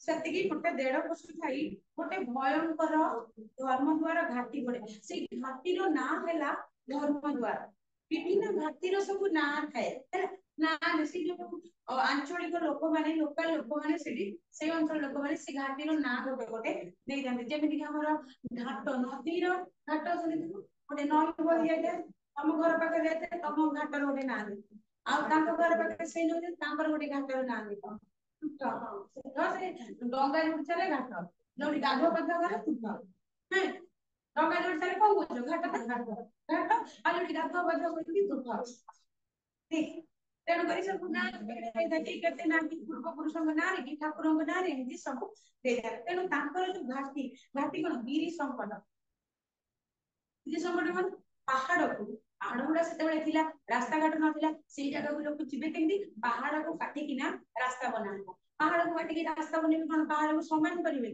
सतिकी गोटे 1.5 कोश थाई गोटे भयंकर धर्म द्वार घाटी पड़े से घाटी रो नाम हैला धर्म द्वार विभिन्न घाटीर सब ना थाए ना जैसे जो आंचलिक लोक माने लोकल लोक माने से अंचल लोक माने से घाटीर ना गोटे गोटे देई दंते जेमिति कि हमर घाट नदीर घाट सुनिथु गोटे नई बहि जाय हम घर पाखे जाय तम घाटर गोटे ना दे आ तांको घर पाखे से नदे तांकर गोटे घाटर ना दे तो से डंगा जोड़ चले घाट जोड़ी गाधो पाखे घर तुठ हैं डंगा जोड़ चले कोन बुझो घाट आ जोड़ी गाधो पाखे कोइ तुठ ठीक तेणु करी सब ना केते ना कि पूर्व पुरुषों ना रे कि ठाकुरों ना रे एमती सब देला तेणु तांकर जो घाटी घाटी कोन गिरी संकट मन पहाड़ को पहाड़ गुड़ा से थिला रास्ता घाट नथिला से जगह को लोग जिबे केंदी पहाड़ को काटी किना रास्ता बनाबो पहाड़ को काटी रास्ता बनेबे कोन पहाड़ को समान करिवे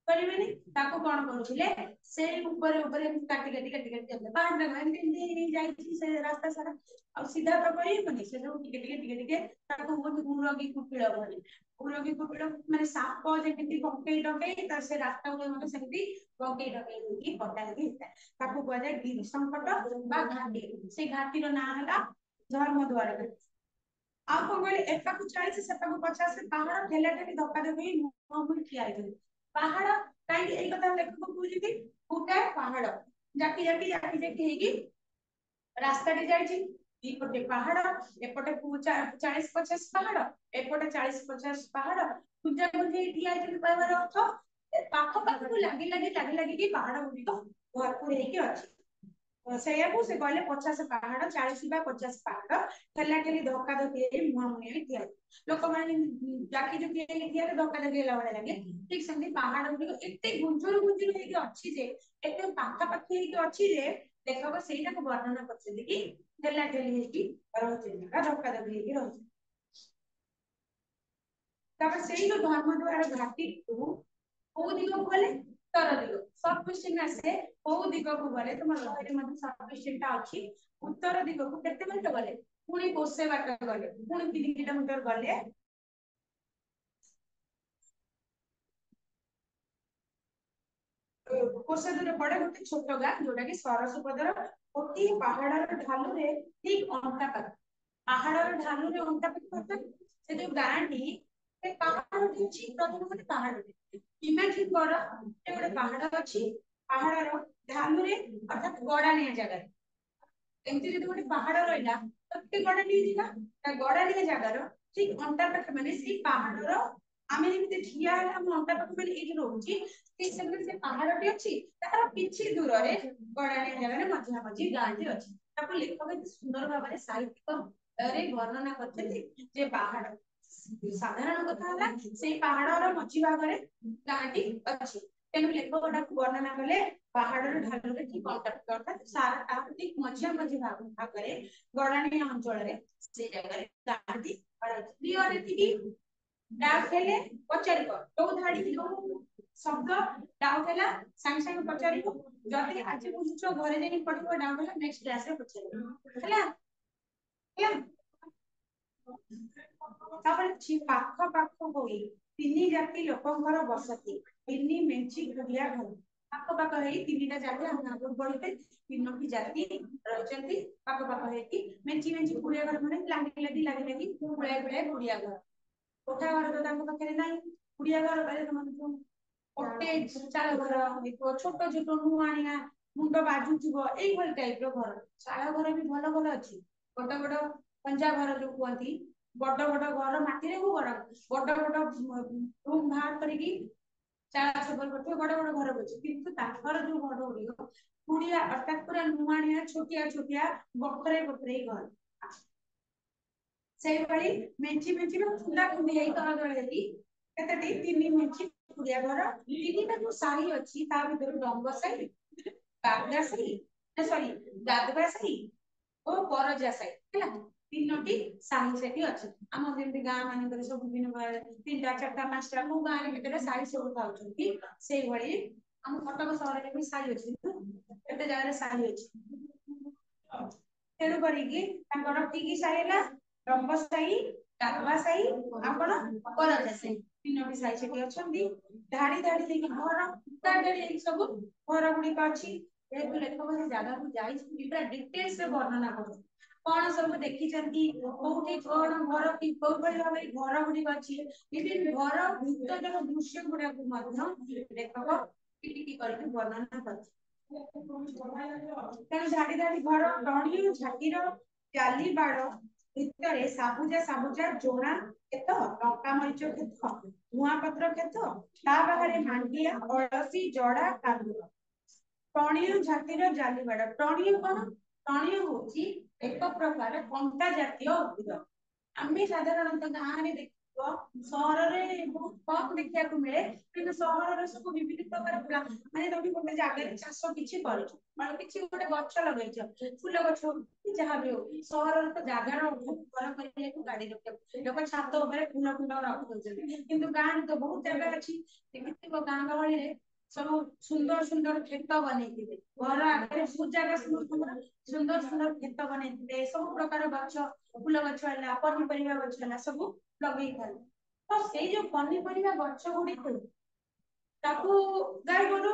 କରିବେନି ତାକୁ କଣ କରୁଥିଲେ ସେଇ ଉପରେ ଉପରେ କାଟି କାଟି କାଟି କାଟି ଦେଲେ ବାହାରେ ଏମିତି ଯାଇଛି ସେ ରାସ୍ତା ସାରା ଆଉ ସିଧା ତ କରିବନି ସେ ସବୁ ଟିକେ ଟିକେ ଟିକେ ଟିକେ ତାକୁ ବହୁତ ଉରଗି କୁଟିଳ ଭଳି ଉରଗି କୁଟିଳ ମାନେ ସାପ ଯେମିତି ବଙ୍କେଇ ଡକେଇ ତ ସେ ରାସ୍ତା ଉପରେ ମଧ୍ୟ ସେମିତି ବଙ୍କେଇ ଡକେଇ ଦେଇକି କଟା ହେଇକି ହେଇଥାଏ ତାକୁ କୁହାଯାଏ ଗିରି ସଂକଟ ବା ଘାଟି ସେଇ ଘାଟିର ନାଁ ହେଲା ଧର୍ମଦ୍ୱାର ଘାଟି ଆଉ କଣ କହିଲେ ଏପାକୁ 40 ସେପାକୁ 50 ପାହାଡ ଠେଲା ଠେଲି ଧକ୍କା ଧକ୍କି ମୁହାଁମୁହିଁ ଠିଆ ହେଇଛନ୍ତି ପାହାଡ କାହିଁକି ଏଇ କଥା ଲେଖକ କହୁଛନ୍ତି ଗୋଟାଏ ପାହାଡ ଜାକି ଜାକି ଜାକି ଜାକି ହେଇକି ରାସ୍ତାଟି ଯାଇଛି ଦିପଟେ ପାହାଡ ଏପଟେ 40-50 ପାହାଡ ଏପଟେ 40-50 ପାହାଡ ଗୁଞ୍ଜା ଗୁଞ୍ଜି ଠିଆ ହେଇଛନ୍ତି କହିବାର ଅର୍ଥ ପାଖ ପାଖକୁ ଲାଗି ଲାଗିକି ପାହାଡ ଗୁଡିକ ଭରପୁର ହେଇକି ଅଛି ସେଇଆକୁ ସେ କହିଲେ 50 ପାହାଡ 40 ବା 50 ପାହାଡ ଠେଲା ଠେଲି ଧକ୍କା ଧକ୍କି ହେଇ ମୁହାଁମୁହିଁ ହେଇ ଠିଆ ଲୋକମାନେ ଜାକି ଜୁକି ହେଇକି ଠିଆ ହେଲେ ଧକ୍କା ଧକ୍କି ହେଲା ଭଳିଆ ଲାଗେ ଠିକ ସେମିତି ପାହାଡ ଗୁଡିକ ଏତେ ଗୁଞ୍ଜୁରୁ ଗୁଞ୍ଜୁରୁ ହେଇକି ଅଛି ଯେ ଏତେ ପାଖାପାଖି ହେଇକି ଅଛି ଯେ ଲେଖକ ସେଇଟାକୁ ବର୍ଣ୍ଣନା କରିଛନ୍ତି କି ଠେଲା ଠେଲି ହେଇକି ରହୁଛନ୍ତି ବା ଧକ୍କା ଧକ୍କି ହେଇକି ରହୁଛନ୍ତି ତାପରେ ସେଇ ଯୋଉ ଧର୍ମଦ୍ୱାର ଘାଟିକୁ କୋଉ ଦିଗକୁ ଗଲେ ଉତ୍ତର ଦିଗ ସବ୍ କ୍ୱେଶ୍ଚିନ୍ ଆସେ କୋଉ ଦିଗକୁ ଗଲେ ତମର ବହିରେ ମଧ୍ୟ ସବ୍ କ୍ୱେଶ୍ଚିନ୍ ଟା ଅଛି ଉତ୍ତର ଦିଗକୁ କେତେ ବାଟ ଗଲେ ପୁଣି କୋଷେ ବାଟ ଗଲେ ପୁଣି 3 କିଲୋମିଟର ଗଲେ କୋଷେ ଦୂର ପଡେ ଗୋଟେ ଛୋଟ ଗାଁ ଯୋଉଟା କି ସରସପଦର ଗୋଟିଏ ପାହାଡର ଢାଲୁରେ ଠିକ ଅଣ୍ଟା ପାଖ ପାହାଡର ଢାଲୁରେ ଅଣ୍ଟା ପାଖ ସେ ଯୋଉ ଗାଁଟି ସେ ପାହାଡଟି ଅଛି ପ୍ରଥମ ଗୋଟେ ପାହାଡଟେ ଇମାଜିନ କର ଗୋଟେ ପାହାଡ ଅଛି ପାହାଡର ଢାଲୁରେ ଅର୍ଥାତ ଗଡାଣିଆ ଜାଗାରେ ଏମିତି ଯଦି ଗୋଟେ ପାହାଡ ରହିଲା ତ ଗୋଟେ ଗଡାଣିଆ ଜାଗା ତା ଗଡାଣିଆ ଜାଗାର ଠିକ ଅଣ୍ଟା ପାଖ ମାନେ ସେଇ ପାହାଡର ଆମେ ଯେମିତି ଠିଆ ହେଲା ଆମ ଅଣ୍ଟା ପାଖ ମାନେ ଏଇଠି ରହୁଛି ଠିକ ସେମିତି ସେ ପାହାଡଟି ଅଛି ତାର କିଛି ଦୂରରେ ଗଡାଣିଆ ଜାଗାରେ ମଝା ମଝି ଗାଁଟି ଅଛି ତାକୁ ଲେଖକ ଏତେ ସୁନ୍ଦର ଭାବରେ ସାହିତ୍ୟରେ ବର୍ଣ୍ଣନା କରିଛନ୍ତି ଯେ ପାହାଡ ସାଧାରଣ କଥା ହେଲା ସେଇ ପାହାଡର ମଝି ଭାଗରେ ଗାଁଟି ଅଛି ତେଣୁ ଲେଖକଟାକୁ ବର୍ଣ୍ଣନା କଲେ ପାହାଡର ଢାଲରେ ଠିକ ଅର୍ଥାତ ସାରା ତାର ଠିକ ମଝିଆ ମଝି ଭାଗରେ ଗଡାଣିଆ ଅଞ୍ଚଳରେ ସେଇ ଜାଗାରେ ଗାଁଟି କ୍ଲିୟର ଏତିକି ଡାଉଟ ହେଲେ ପଚାରିବ ଯୋଉ ଧାଡି ଯୋଉ ଶବ୍ଦ ଡାଉଟ ହେଲା ସାଙ୍ଗେ ସାଙ୍ଗେ ପଚାରିବ ଯଦି ଆଜି ବୁଝୁଛ ଘରେ ଯାଇକି ପଢିବ ଡାଉଟ ହେଲା ନେକ୍ସଟ କ୍ଲାସରେ ପଚାରିବ ହେଲା ହେଲା ତାପରେ ପାଖ ପାଖ ହୋଇ 3 ଜାତି ଲୋକଙ୍କର ବସତି ତିନି ମେଞ୍ଚି କୁଡିଆ ଘର ପାଖ ପାଖ ହେଇ 3ଟା ଜାତି ଆମେ ଆଗରୁ ପଢିଲେ 3ଟି ଜାତି ରହିଛନ୍ତି ପାଖ ପାଖ ହେଇକି ମେଞ୍ଚି ମେଞ୍ଚି କୁଡିଆ ଘର ମାନେ ଲାଗି ଲାଗି ପୁଳାଏ ପୁଳାଏ କୁଡିଆ ଘର କୋଠା ଘର ତ ତାଙ୍କ ପାଖରେ ନାହିଁ କୁଡିଆ ଘର କହିଲେ ତମର ଗୋଟେ ଚାଳ ଘର ହେଇଥିବ ଛୋଟ ଛୋଟ ନୁଆଣିଆ ମୁଣ୍ଡ ବାଜୁଥିବ ଏଇଭଳି ଟାଇପ ର ଘର ଚାଳ ଘର ବି ଭଲ ଭଲ ଅଛି ବଡ ବଡ ପଞ୍ଜା ଘର ଯୋଉ କୁହନ୍ତି ବଡ ବଡ ଘର ମାଟିରେ ହଉ ବଡ ବଡ ରୁମ ବାହାର କରିକି ଚାଳ ଛପର କରିଥିବ ବଡ ବଡ ଘର ଅଛି କିନ୍ତୁ ତାଙ୍କର ଯୋଉ ଘର ଗୁଡିକ କୁଡିଆ ଅର୍ଥାତ ପୁରା ନୁଆଣିଆ ଛୋଟିଆ ଛୋଟିଆ ବଖରେ ବଖରେଇ ଘର ସେଇଭଳି ମେଞ୍ଚି ମେଞ୍ଚି ଖୁନ୍ଦା ଖୁନ୍ଦି ହେଇ ତଳ ତଳ ହେଇକି କେତେଟି 3 ମେଞ୍ଚି କୁଡିଆ ଘର 3ଟା ଯୋଉ ସାହି ଅଛି ତା ଭିତରୁ ଡଙ୍ଗ ସାହି ବାଗା ସାହି ସରି ଗାଧବା ସାହି ଓ ପରଜା ସାହି ହେଲା 3ଟି ସାହି ସେଠି ଅଛି ଆମର ଯେମିତି ଗାଁ ମାନଙ୍କରେ ସବୁ ବିଭିନ୍ନ 3ଟା 4ଟା 5ଟା କୋଉ ଗାଁରେ କେତେଟା ସାହି ସବୁ ଥାଉଛନ୍ତି ସେଇଭଳି ଆମ କଟକ ସହରରେ ବି ସାହି ଅଛି କେତେ ଜାଗାରେ ସାହି ଅଛି ତେଣୁ କରିକି ତାଙ୍କର କି ସାହି ହେଲା ରଙ୍ଗ ସାହି ଗାଧୁଆ ସାହି ଆଉ କଣ ପରଜା ସାହି 3ଟି ସାହି ସେଠି ଅଛନ୍ତି ଧାଡି ଧାଡି ଦେଇକି ଘର ଧାଡି ଧାଡି ହେଇକି ସବୁ ଘର ଗୁଡିକ ଅଛି ଯେହେତୁ ଲେଖକ ସେ ଜାଗାକୁ ଯାଇଛନ୍ତି ପୁରା ଡିଟେଲସ ରେ ବର୍ଣ୍ଣନା କରୁଛନ୍ତି କଣ ସବୁ ଦେଖିଛନ୍ତି କୋଉଠି କଣ ଘର କୋଉଭଳି ଭାବରେ ଘର ଗୁଡିକ ଅଛି ବିଭିନ୍ନ ଘର ଭିତରର ଦୃଶ୍ୟ ଗୁଡାକୁ ମଧ୍ୟ ଲେଖକ ଟିକି କରିକି ବର୍ଣ୍ଣନା କରିଛି ତେଣୁ ଧାଡି ଧାଡି ଘର ଟଣି ଝାଟିର ଜାଲି ବାଡ ଭିତରେ ସାବୁଜା ଜୋଣା କ୍ଷେତ ଲଙ୍କା ମରିଚ କ୍ଷେତ ଧୂଆଁ ପତ୍ର କ୍ଷେତ ତା ପାଖରେ ମାଣ୍ଡିଆ ଅଳସୀ ଜଡା କାନ୍ଦୁଲ ଟଣିୟ ଜାତିର ଜାଲିବାଡ ଟଣିୟ କଣ ଟଣିୟ ହଉଛି ଏକ ପ୍ରକାର କଣ୍ଟା ଜାତୀୟ ଉଦ୍ଭିଦ ଆମେ ସାଧାରଣତଃ ଗାଁରେ ସହରରେ ବହୁତ କମ ଦେଖିବାକୁ ମିଳେ କିନ୍ତୁ ସହରରେ ସବୁ ବିଭିନ୍ନ ପ୍ରକାର ମାନେ ତମେ ଗୋଟେ ଜାଗାରେ ଚାଷ କିଛି କରିଛ ମାନେ କିଛି ଗୋଟେ ଗଛ ଲଗେଇଛ ଫୁଲ ଗଛ ହଉ କି ଯାହା ବି ହଉ ସହରରେ ତ ଜାଗାର ଘର କରିବାକୁ ଗାଡି ରଖିବାକୁ ଲୋକ ଛାତ ଉପରେ ଫୁଲ ଫୁଲ ରଖିଦଉଛନ୍ତି କିନ୍ତୁ ଗାଁରେ ତ ବହୁତ ଜାଗା ଅଛି ଦେଖିଥିବ ଗାଁ ଗହଳିରେ ସବୁ ସୁନ୍ଦର ସୁନ୍ଦର କ୍ଷେତ ବନେଇଥିବେ ଘର ଆଗରେ ସବୁ ଜାଗା ସୁନ୍ଦର ସୁନ୍ଦର କ୍ଷେତ ବନେଇଥିବେ ସବୁ ପ୍ରକାର ଗଛ ଫୁଲ ଗଛ ହେଲା ପନିପରିବା ଗଛ ହେଲା ସବୁ ଲଗେଇଥାନ୍ତି ତ ସେଇ ଯୋଉ ପନିପରିବା ଗଛ ଗୁଡିକୁ ତାକୁ ଗାଈ ଗୋରୁ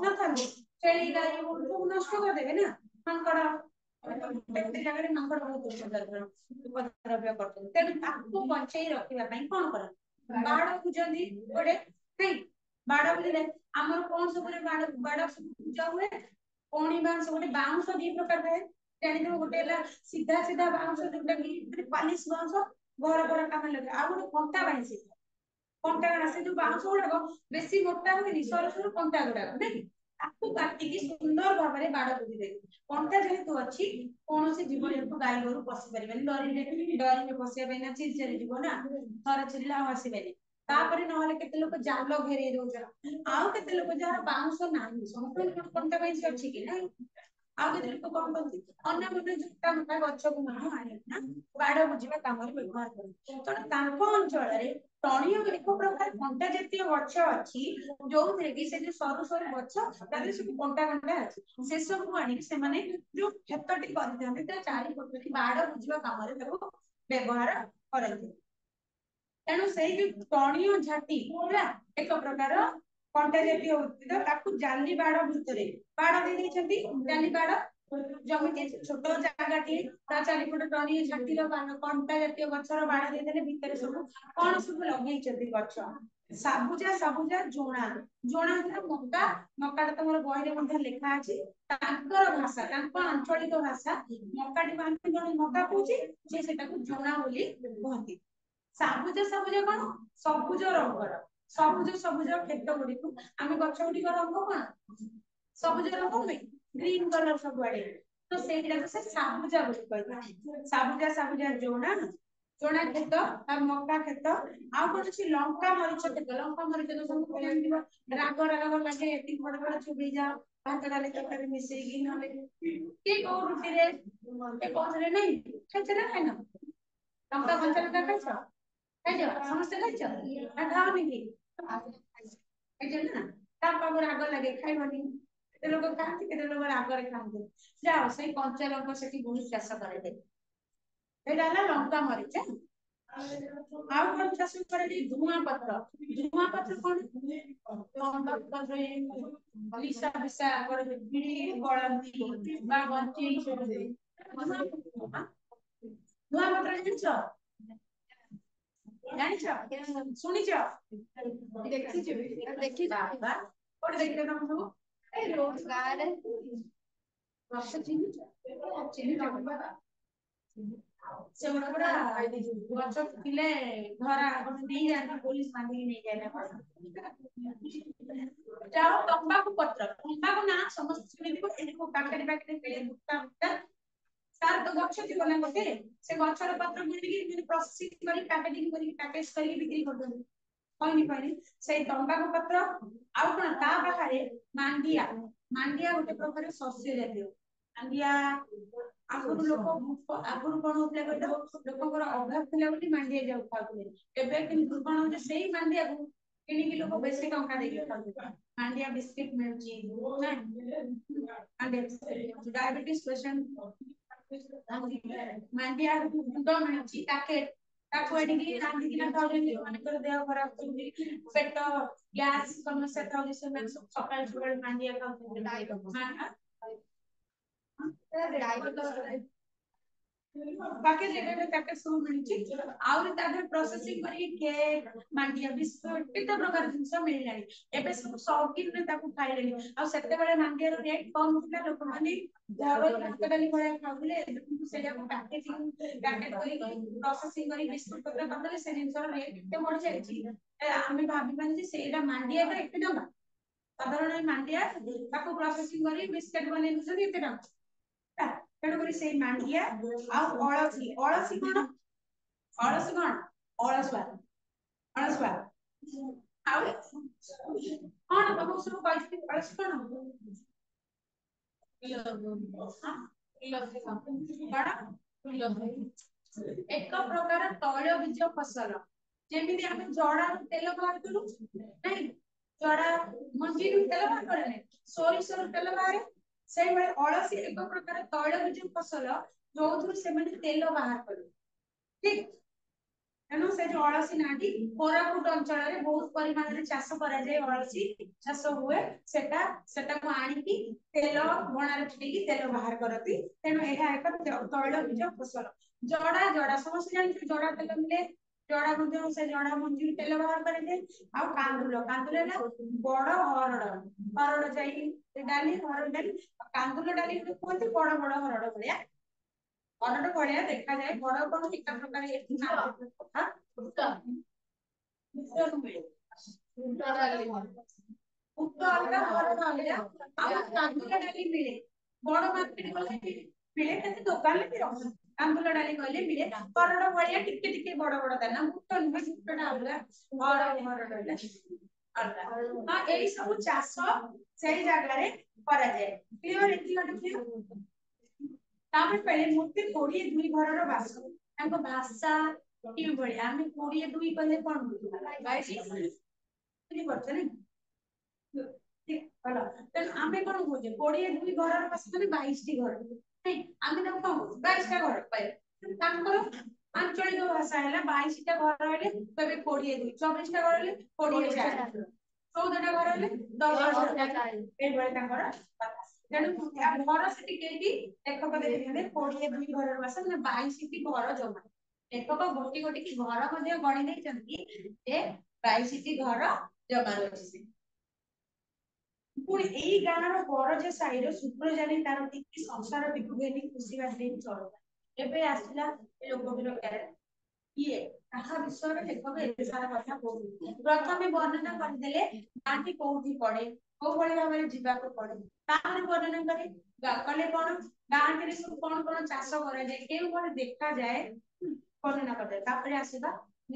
ନଥାନ୍ତି ଛେଳି ଗାଈ ଗୋରୁ ସବୁ ନଷ୍ଟ କରିଦେବେ ନା ମାଙ୍କଡ କେତେ ଜାଗାରେ ମାଙ୍କଡ ବହୁତ ଉପଦ୍ରବ୍ୟ କରୁଛନ୍ତି ତେଣୁ ତାକୁ ବଞ୍ଚେଇ ରଖିବା ପାଇଁ କଣ କରନ୍ତି ବାଡ଼ ଖୋଜନ୍ତି ଗୋଟେ ନାଇଁ ବାଡ଼ ବୁଝିଲେ ଆମର କଣ ସବୁରେ ବାଡ଼ ସବୁ ପୂଜା ହୁଏ କଣି ବାଉଁଶ ଗୋଟେ ବାଉଁଶ ଦି ପ୍ରକାର ଥାଏ ଜାଣିଥିବ ଗୋଟେ ହେଲା ସିଧା ସିଧା ବାଉଁଶ ଯୋଉଟା କି ପାଲିସ ବାଉଁଶ ଘର ଘର କାମ ଲାଗେ ଆଉ ଗୋଟେ କଣ୍ଟା ବାଇଁଶି କଣ୍ଟା ସେ ଯୋଉ ବାଉଁଶ ଗୁଡାକ ବେଶୀ ମୋଟା ହୁଏନି ସରୁ ସରୁ କଣ୍ଟା ଗୁଡାକ ନାଇଁ ତାକୁ କାଟିକି ସୁନ୍ଦର ଭାବରେ ବାଡ଼ ବୁଝିଦେବେ କଣ୍ଟା ଯେହେତୁ ଅଛି କୌଣସି ଜୀବଜନ୍ତୁ ଗାଈ ଗୋରୁ ପଶି ପାରିବେନି ଡରିବେ ପଶିବା ପାଇଁ ନା ଚିରି ଚାରି ଯିବ ନା ଥରେ ଚିରିଲେ ଆଉ ଆସିବେନି ତାପରେ ନହେଲେ କେତେ ଲୋକ ଜାଲ ଘେରେଇ ଦଉଛନ୍ତି ଆଉ କେତେ ଲୋକ ଯାହାର ବାଉଁଶ ନାହିଁ ସମସ୍ତଙ୍କର କଣ୍ଟା ବାଇଁଶି ଅଛି କି ନାଇଁ ଆଉ କେତେ ଲୋକ କଣ କରନ୍ତି ଅନ୍ୟ ଗୋଟେ ଝୁଟା ମୁଟା ଗଛକୁ ମଧ୍ୟ ଆଣିକିନା ବାଡ଼ ବୁଝିବା କାମରେ ବ୍ୟବହାର କରନ୍ତି ତେଣୁ ତାଙ୍କ ଅଞ୍ଚଳରେ ଟଣିକ ଏକ ପ୍ରକାର କଣ୍ଟା ଜାତୀୟ ଗଛ ଅଛି ଯୋଉଥିରେ କି ସେ ଯୋଉ ସରୁ ସରୁ ଗଛ ତାଦେହରେ ସବୁ କଣ୍ଟା କଣ୍ଟା ଅଛି ସେ ସବୁକୁ ଆଣିକି ସେମାନେ ଯୋଉ କ୍ଷେତଟି କରିଥାନ୍ତି ତା ଚାରିପଟେ ବାଡ଼ ବୁଝିବା କାମରେ ତାକୁ ବ୍ୟବହାର କରନ୍ତି ତେଣୁ ସେଇ ଯୋଉ ଟଣିୟ ଝାଟି ହେଲା ଏକ ପ୍ରକାର କଣ୍ଟା ଜାତୀୟ ଉଦ୍ଭିଦ ତାକୁ ଜାଲି ବାଡ଼ ଭିତରେ ବାଡ଼ ଦେଇ ଦେଇଛନ୍ତି ଜାଲି ବାଡ଼ ଜମିଟି ଛୋଟ ଜାଗାଟିଏ ତା ଚାରିପଟେ ଟଣିୟ ଝାଟିର କଣ୍ଟା ଜାତୀୟ ଗଛର ବାଡ଼ ଦେଇଦେଲେ ଭିତରେ ସବୁ କଣ ସବୁ ଲଗେଇଛନ୍ତି ଗଛ ସବୁଜା ଜୋଣା ଜୋଣା ହେଲା ମକା ମକାଟା ତମର ବହିରେ ମଧ୍ୟ ଲେଖା ଅଛି ତାଙ୍କର ଭାଷା ତାଙ୍କ ଆଞ୍ଚଳିକ ଭାଷା ମକାଟିକୁ ଆମେ ଜଣେ ମକା କହୁଛି ସେ ସେଟାକୁ ଜୋଣା ବୋଲି କୁହନ୍ତି ସବୁଜ କଣ ସବୁଜ ରଙ୍ଗର ସବୁଜ କ୍ଷେତ ଗୁଡିକୁ ଆମେ ଗଛ ଗୁଡିକ ରଙ୍ଗ କଣ ସବୁଜ ରଙ୍ଗ ହୁଏ ଗ୍ରୀନ କଲର ସବୁଆଡେ ତ ସେଇଟାକୁ ସେ ସବୁଜା ବୋଲି କହିଥାନ୍ତି ସବୁଜା ଜୋଣା କ୍ଷେତ ତା ମକା କ୍ଷେତ ଆଉ କଣ ଅଛି ଲଙ୍କା ମରିଚ କ୍ଷେତ ଲଙ୍କା ମରିଚ ତ ସବୁ ଜାଣିଥିବ ରାଗ ଲାଗେ ଏତିକି ବଡ ବଡ ଚୁବେଇ ଯାଅ ଭାତ ଡାଲି ତରକାରୀ ମିଶେଇକି ନହେଲେ କି କୋଉ ରୁଟିରେ କୋଉଥିରେ ନାଇଁ ଖାଇଛ ନା ଖାଇନ ଲଙ୍କା କଞ୍ଚା ଲଙ୍କା ଖାଇଛ ଖାଇଛ ସମସ୍ତେ ଖାଇଛ ନା ଖାଅନି କି ଖାଇଛ ନା ତା ପାଖରେ ରାଗ ଲାଗେ ଖାଇବନି କେତେ ଲୋକ ଖାଆନ୍ତି କେତେ ଲୋକ ରାଗରେ ଖାଆନ୍ତି ଯାଅ ସେଇ କଞ୍ଚା ଲଙ୍କା ସେଠି ବହୁତ ଚାଷ କରାଯାଏ ଏଇଟା ହେଲା ଲଙ୍କା ମରିଚ ଆଉ କଣ ଚାଷ କରାଯାଏ ଧୂଆଁ ପତ୍ର କଣ ଲିସା ଫିସା ବିଡି ବଳନ୍ତି ବା ବଞ୍ଚେଇ ଧୂଆଁ ପତ୍ର ଜାଣିଛ ଜାଣିଛ ଶୁଣିଛ ଦେଖିଛ ବାବା କୋଉଠି ଦେଖିଛ ତମେ ସବୁ ଏଇ ରୋଡ ଗାଁରେ ବର୍ଷ ଚିହ୍ନିଛ ସେ ଗୋଟେ ପୁରା ଗଛ ଥିଲେ ଘର ନେଇଯାଆନ୍ତି ପୋଲିସ ବାନ୍ଧିକି ନେଇଯାଏ ନା କଣ ଯାଉ ତମ୍ବାଖୁ ପତ୍ର ତମ୍ବାଖୁ ନା ସମସ୍ତେ ଶୁଣିଥିବ ଏଠି ପାଖରେ ମିଳେ ଗୁଟା ଗୁଟା ତାର ତ ଗଛ ଥିବ ନା ଗୋଟେ ସେ ଗଛର ପତ୍ର ମିଳିକି ପ୍ରୋସେସିଂ କରି ପ୍ୟାକେଟିଂ କରିକି ପ୍ୟାକେଜ କରିକି ବିକ୍ରି କରୁଛନ୍ତି କହିନି ସେଇ ତମ୍ବାଖୁ ପତ୍ର ଆଉ କଣ ତା ପାଖରେ ମାଣ୍ଡିଆ ଗୋଟେ ପ୍ରକାର ଶସ୍ୟ ଜାତୀୟ ମାଣ୍ଡିଆ ଆଗରୁ କଣ ହଉଥିଲା କହିଲ ଲୋକଙ୍କର ଅଭାବ ଥିଲା ବୋଲି ମାଣ୍ଡିଆ ଯାଉ ଖାଉଥିଲେ ଏବେ କିନ୍ତୁ କଣ ହଉଛି ସେଇ ମାଣ୍ଡିଆକୁ କିଣିକି ଲୋକ ବେଶୀ ଟଙ୍କା ଦେଇକି ଖାଉଛନ୍ତି ମାଣ୍ଡିଆ ବିସ୍କିଟ ମିଳୁଛି ଡାଇବେଟିସ ପେସେଣ୍ଟ ମାଣ୍ଡିଆ ଗୁଣ୍ଡ ମିଳୁଛି ପ୍ୟାକେଟ ତାକୁ ଆଣିକି ରାନ୍ଧିକିନା ଖାଉଛନ୍ତି ଯୋଉମାନଙ୍କର ଦେହ ଖରାପ ହଉଛି ପେଟ ଗ୍ୟାସ ସମସ୍ୟା ଥାଉଛି ସେମାନେ ସବୁ ସକାଳୁ ମାଣ୍ଡିଆ ଖାଉଛନ୍ତି ପାକେଟ ସବୁ ମିଳୁଛି ଆହୁରି ତା ଦେହରେ ପ୍ରୋସେସିଂ କରିକି କେକ୍ ମାଣ୍ଡିଆ ବିସ୍କୁଟ କେତେ ପ୍ରକାର ଜିନିଷ ମିଳିଲାଣି ଏବେ ସବୁ ସୌକିନରେ ତାକୁ ଖାଇଲେଣି ଆଉ ସେତେବେଳେ ମାଣ୍ଡିଆର ରେଟ୍ କମ ଥିଲା ଲୋକମାନେ ଘରୋଇ ଭାତ ଡାଲି ଭଳିଆ ଖାଉଥିଲେ ଏବେ କିନ୍ତୁ ସେଇଟାକୁ ପ୍ୟାକେଟ କରିକି ପ୍ରୋସେସିଂ କରି ବିସ୍କୁଟ ପତ୍ର କରିଦେଲେ ସେ ଜିନିଷର ରେଟ୍ ଏତେ ବଢି ଯାଇଛି ଆମେ ଭାବିବାନି ଯେ ସେଇଟା ମାଣ୍ଡିଆଟା ଏତେ ଟଙ୍କା ସାଧାରଣ ମାଣ୍ଡିଆ ତାକୁ ପ୍ରୋସେସିଂ କରି ବିସ୍କୁଟ ବନେଇ ଦଉଛନ୍ତି ଏତେ ଟଙ୍କା ତେଣୁକରି ସେଇ ମାଣ୍ଡିଆ ଆଉ ଅଳସୀ କଣ ଅଳସୁଆ ଅଳସୁଆ ଆଉ କଣ ତମକୁ ସବୁ କହିଥିଲି ଅଳସ କଣ ଏକ ପ୍ରକାର ତୈଳ ବୀଜ ଫସଲ ଯେମିତି ଆମେ ଜଡାରୁ ତେଲ ବାହାର କରୁ ନାଇଁ ଜଡା ମଞ୍ଜିରୁ ତେଲ ବାହାର କରେ ନାଇଁ ସୋରିଷରୁ ତେଲ ବାହାରେ ସେଇଭଳି ଅଳସୀ ଏକ ପ୍ରକାର ତୈଳ ବୀଜ ଫସଲ ଯୋଉଥିରୁ ସେମାନେ ତେଲ ବାହାର କରେ ଠିକ ତେଣୁ ସେ ଯୋଉ ଅଳସୀ ନାଟି କୋରାପୁଟ ଅଞ୍ଚଳରେ ବହୁତ ପରିମାଣରେ ଚାଷ କରାଯାଏ ଅଳସୀ ଚାଷ ହୁଏ ସେଟାକୁ ଆଣିକି ତେଲ ଘଣାରେ ଫୁଟେଇକି ତେଲ ବାହାର କରନ୍ତି ତେଣୁ ଏହା ଏକ ତୈଳ ବୀଜ ଫସଲ ଜଡା ସମସ୍ତେ ଜାଣିଛୁ ଜଡା ତେଲ ମିଳେ ଜଡା ମଧ୍ୟ ସେ ଜଡା ମଞ୍ଜିରୁ ତେଲ ବାହାର କରାଯାଏ ଆଉ କାନ୍ଦୁଲ ହେଲା ବଡ ହରଡ ଯାଇ ଡାଲି ହରଡ ଡାଲି କାନ୍ଦୁଲ ଡାଲି କୁହନ୍ତି ବଡ ବଡ ହରଡ ଭଳିଆ ହରଡ ଭଳିଆ ଦେଖାଯାଏ ବଡ କଣ ଏକା ପ୍ରକାର ଏଠି କଥା ବୁଟ ଅଲଗା ହରଡ ଅଲଗା ଆଉ କାନ୍ଦୁଲ ଡାଲି ମିଳେ ବଡ ମାର୍କେଟ ଗଲେ ମିଳେ କେତେ ଦୋକାନରେ ବି ରଖନ୍ତି କାନ୍ଦୁଲ ଡାଲି କହିଲେ ମିଳେ ହରଡ ଭଳିଆ ଟିକେ ଟିକେ ବଡ ବଡ ଦାନା ବୁଟ ନୁହେଁ ବୁଟଟା ଅଲଗା ହରଡ ଅଲଗା ହଁ ଏଇ ସବୁ ଚାଷ ସେଇ ଜାଗାରେ କରାଯାଏ କ୍ଲିୟର ଏତିକି ତାପରେ କହିଲେ ମୂର୍ତ୍ତି 22 ଘରର ବାସ ତାଙ୍କ ଭାଷା କିଭଳି ଆମେ 22 କହିଲେ କଣ ବୁଝିବା 22 ବୁଝିପାରୁଛ ନାଇଁ ଭଲ ତେଣୁ ଆମେ କଣ କହୁଛେ 22 ଘରର ବାସ ମାନେ 22ଟି ଘର ନାଇଁ ଆମେ ତାକୁ କଣ କହୁଛେ 22ଟା ଘର ପାଇଲେ ତାଙ୍କର ଆଞ୍ଚଳିକ ଭାଷା ହେଲା 22ଟା ଘର ହେଲେ କହିବେ 22 24ଟା ଘର ହେଲେ 24 14ଟା ଘର ହେଲେ 10 ଏଇଭଳି ତାଙ୍କର ତେଣୁ ଘର ସେଠି କେହି ଲେଖକ ଦେଖିଥିଲେ 22 ଘରର ବାସ ମାନେ 22ଟି ଘର ଜମା ଲେଖକ ଗୋଟି ଗୋଟି ଘର ମଧ୍ୟ ଗଣି ଦେଇଛନ୍ତି ଯେ 22ଟି ଘର ଜମା ରହିଛି ପୁଣି ଏଇ ଗାଁର ବରଜା ସାହିର ସୁପ୍ରଜାନୀ ତାର ଟିକେ ସଂସାର ବିକୁଘେନି ଖୁସି ବାସି ଚଳୁଥିଲା ଏବେ ଆସିଲା ଲୋକ ବିର କିଏ କାହା ବିଷୟରେ ଲେଖକ ଏତେ ସାରା କଥା କହୁଛନ୍ତି ପ୍ରଥମେ ବର୍ଣ୍ଣନା କରିଦେଲେ ଗାଁଟି କୋଉଠି ପଡେ କୋଉ ଭଳି ଭାବରେ ଯିବାକୁ ପଡେ ତାପରେ ବର୍ଣ୍ଣନା କରି କଲେ କଣ ଗାଁଟିରେ ସବୁ କଣ ଚାଷ କରାଯାଏ କେଉଁଭଳି ଦେଖାଯାଏ ବର୍ଣ୍ଣନା କରିଦେଲେ ତାପରେ ଆସିବା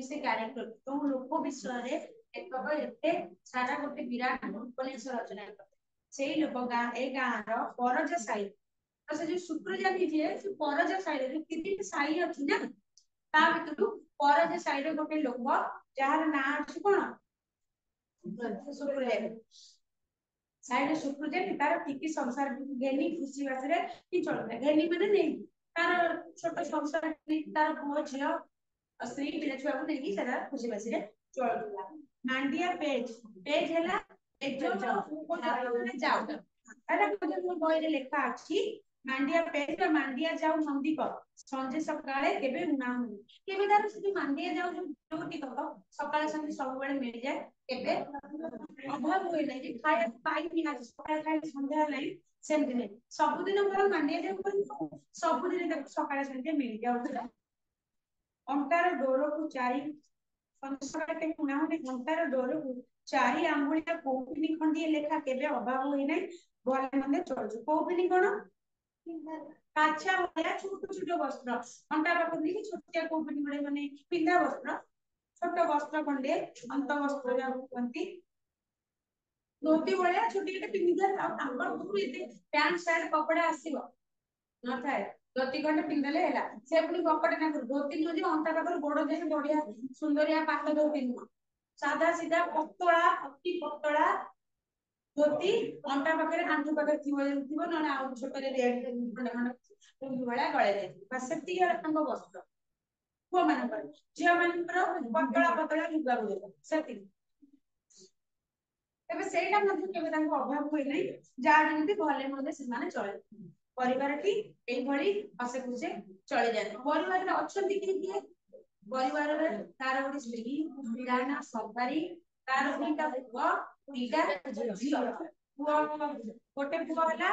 ସେ କ୍ୟାରେକ୍ଟର ଯୋଉ ଲୋକ ବିଷୟରେ ଲେଖକ ଏତେ ସାରା ଗୋଟେ ବିରାଟ ଉପନ୍ୟାସ ରଚନା କରେ ସେଇ ଲୋକ ଏଇ ଗାଁର ପରଜା ସାହି ଆଉ ସେ ଯୋଉ ସୁପ୍ରଜାତି ଯିଏ ସେ ପରଜା ସାହିରେ ଯୋଉ ତିନିଟି ସାହି ଅଛି ନା ତା ଭିତରୁ ପରଜା ସାହିର ଗୋଟେ ଲୋକ ଯାହାର ନାଁ ଅଛି କଣ ସୁପ୍ରଜାତି ସାହିର ସୁପ୍ରଜାତି ତାର ଟିକେ ସଂସାର ଘେନି ଖୁସି ବାସିରେ କି ଚଳୁଥିଲା ଘେନି ମାନେ ନେଇକି ତାର ଛୋଟ ସଂସାର ତାର ପୁଅ ଝିଅ ସ୍ତ୍ରୀ ପିଲା ଛୁଆକୁ ନେଇକି ସେଟା ଖୁସି ବାସିରେ ଚଳୁଥିଲା ମାଣ୍ଡିଆ ପେଜ ହେଲା ଯାଉ ବହିରେ ଲେଖା ଅଛି ମାଣ୍ଡିଆ ପେଜ ମାଣ୍ଡିଆ ଯାଉ ମନ୍ଦିପ ସଞ୍ଜେ ସକାଳେ କେବେ ଉଣା ହୁଏ କେବେ ତାର ସେ ମାଣ୍ଡିଆ ଯାଉ ଯୋଉଠି କହ ସକାଳେ ସନ୍ଧ୍ୟା ସବୁବେଳେ ମିଳିଯାଏ କେବେ ଅଭାବ ହୁଏ ନାହିଁ ଯେ ଖାଇବାକୁ ପାଇବି ଆଜି ସକାଳେ ଖାଇଲି ସନ୍ଧ୍ୟା ହେଲାଣି ସେମିତି ନାହିଁ ସବୁଦିନ ମୋର ମାଣ୍ଡିଆ ଯାଉ ସବୁଦିନ ତାକୁ ସକାଳେ ସନ୍ଧ୍ୟା ମିଳିଯାଉଥିଲା ଅଣ୍ଟାର ଡୋରକୁ ଚାରି ଘଣ୍ଟାର ଡୋରକୁ 4 ଆଙ୍ଗୁଳିଆ କୋଉପିନି ଖଣ୍ଡିଏ ଲେଖା କେବେ ଅଭାବ ହୋଇନାହିଁ ଭଲ ମନ୍ଦେ ଚଳୁଛୁ କୋଉପିନି କଣ କାଛା ଭଳିଆ ଛୋଟ ଛୋଟ ବସ୍ତ୍ର ଅଣ୍ଟା ପାଖକୁ ଦେଇକି ଛୋଟିଆ କୋଉପିନି ଭଳିଆ ମାନେ ପିନ୍ଧା ବସ୍ତ୍ର ଛୋଟ ବସ୍ତ୍ର ଖଣ୍ଡେ ଅନ୍ତ ବସ୍ତ୍ର ଯାହାକୁ କୁହନ୍ତି ଧୋତି ଭଳିଆ ଛୋଟିଆ ପିନ୍ଧିଥାଏ ଆଉ ତାଙ୍କର ପାଖରୁ ଏତେ ପ୍ୟାଣ୍ଟ ସାର୍ଟ କପଡା ଆସିବ ନଥାଏ ଧୋତି ଖଣ୍ଡେ ପିନ୍ଧିଲେ ହେଲା ସେ ପୁଣି କପଡା ତାଙ୍କର ଧୋତି ନୁହଁ ଯେ ଅଣ୍ଟା ପାଖରୁ ଗୋଡ ଯାଏ ବଢିଆ ସୁନ୍ଦରିଆ ପାଟ ଧୋତି ନୁହଁ ସାଧା ସିଧା ପତଳା ଅତି ପତଳା ଧୋତି ଅଣ୍ଟା ପାଖରେ ଆଣ୍ଠୁ ପାଖରେ ଥିବ ନହେଲେ ଆଉ ଛୋଟରେ ଭଳିଆ ଗଳେଇ ଯାଇଥିବ ବା ସେତିକି ହେଲା ତାଙ୍କ ବସ୍ତ୍ର ପୁଅ ମାନଙ୍କର ଝିଅ ମାନଙ୍କର ପତଳା ପତଳା ଲୁଗା ଗୁଡିକ ସେତିକି ତେବେ ସେଇଟା ମଧ୍ୟ କେବେ ତାଙ୍କୁ ଅଭାବ ହୁଏ ନାହିଁ ଯାହା ଯେମିତି ଭଲେ ମନ୍ଦେ ସେମାନେ ଚଳେ ପରିବାରଟି ଏଇଭଳି ହସେ ଖୁସେ ଚଳିଯାଆନ୍ତି ପରିବାରରେ ଅଛନ୍ତି କିଏ କିଏ ପରିବାରରେ ତାର ଗୋଟେ ସ୍ତ୍ରୀ ପିଲା ନା ସବାରୀ ତାର 2ଟା ପୁଅ 2ଟା ଝିଅ ପୁଅ ଗୋଟେ ପୁଅ ହେଲା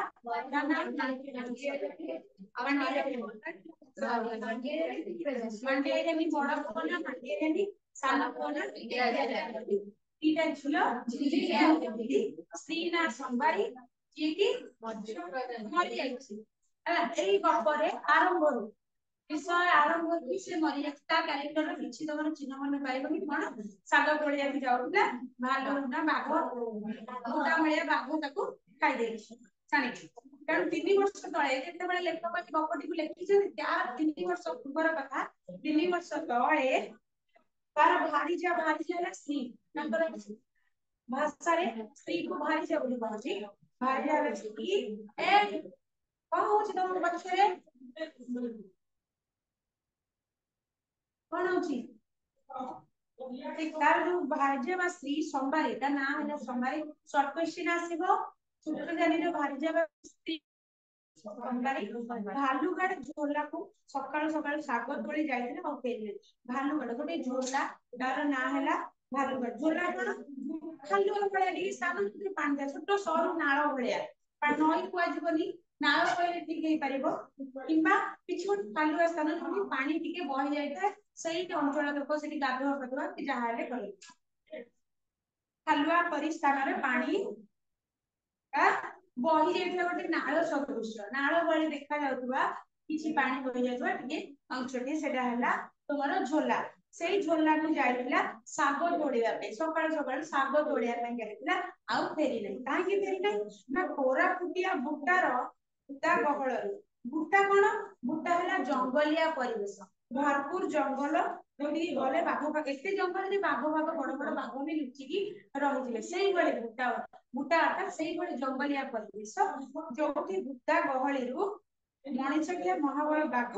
ମାଣ୍ଡିଆରେନି ବଡ ପୁଅ ନା ମାଣ୍ଡିଆରେନି ସାନ ପୁଅ ନା 2ଟା ଝିଅ ସ୍ତ୍ରୀ ନା ସମ୍ବାରୀ ଯିଏକି ମରିଯାଇଛି ହେଲା ଏଇ ଗପରେ ଆରମ୍ଭରୁ विषय आरंभ होती से मरी जाता कैरेक्टर रे किछि तमर चिन्ह मन पाइबो कि कोन साग तोड़िया भी जाउला भालू ना बाघ गोटा मळिया बाघ ताको खाइ देली जानि कारण 3 वर्ष तळे जेते बेले लेखक गपटी को लेखिछन त्यार 3 वर्ष पूर्वर कथा 3 वर्ष तळे तार भारी जा स्त्री नंबर भाषा रे स्त्री को भारी जा बोली कहछि भारी जा स्त्री ए कौन होछि तम बच्चे कौन होछि तार जो भार्य बा स्त्री संबारी ता ना है संबारी शॉर्ट क्वेश्चन आसीबो छुट जानि जो भार्य बा स्त्री संबारी भालुगड़ झोला को सकाळ सकाळ सागर तोळी जाइथिले और फेरले भालुगड़ गोटे झोला तार ना हैला भालुगड़ झोला कोन खालु भलिया डी सामन पांडा छोट सरू नाळ भलिया पा नई को आजिबनी नाळ कहले ठीक हे परिबो किंबा किछु खालु स्थान जोनी पानी टिके बहि जाइता सही अंचल लोक सेठी गाधुआ फधुआ कि जहा हेले करे खालुआ परिस्थान रे पानी आ बहि जाइता गोटे नाळ सदृश नाळ भली देखा जाउतबा किछि पानी बहि जाउतबा टिके अंचटी सेटा हला तोमर झोला सेई झोला को जाइतिला साग तोड़िया पे सकाळ सकाळ साग तोड़िया पे गेलितिला आउ फेरी नै काहे फेरी नै ना कोरा फुटिया बुटार बुटा गहळ बुटा कोन बुटा हला जंगलिया परिवेश भरपूर जंगल जोडी गले बाघ बाघ एते जंगल जे बाघ बाघ बड़ बड़ बाघ भी लुचि की रहिथिले सेई गले बुटा बुटा अर्थात सेई गले जंगलिया परिवेश जोठी बुटा गहळी रु मଣିଷଟିଏ ମହାବଳ ବାଘ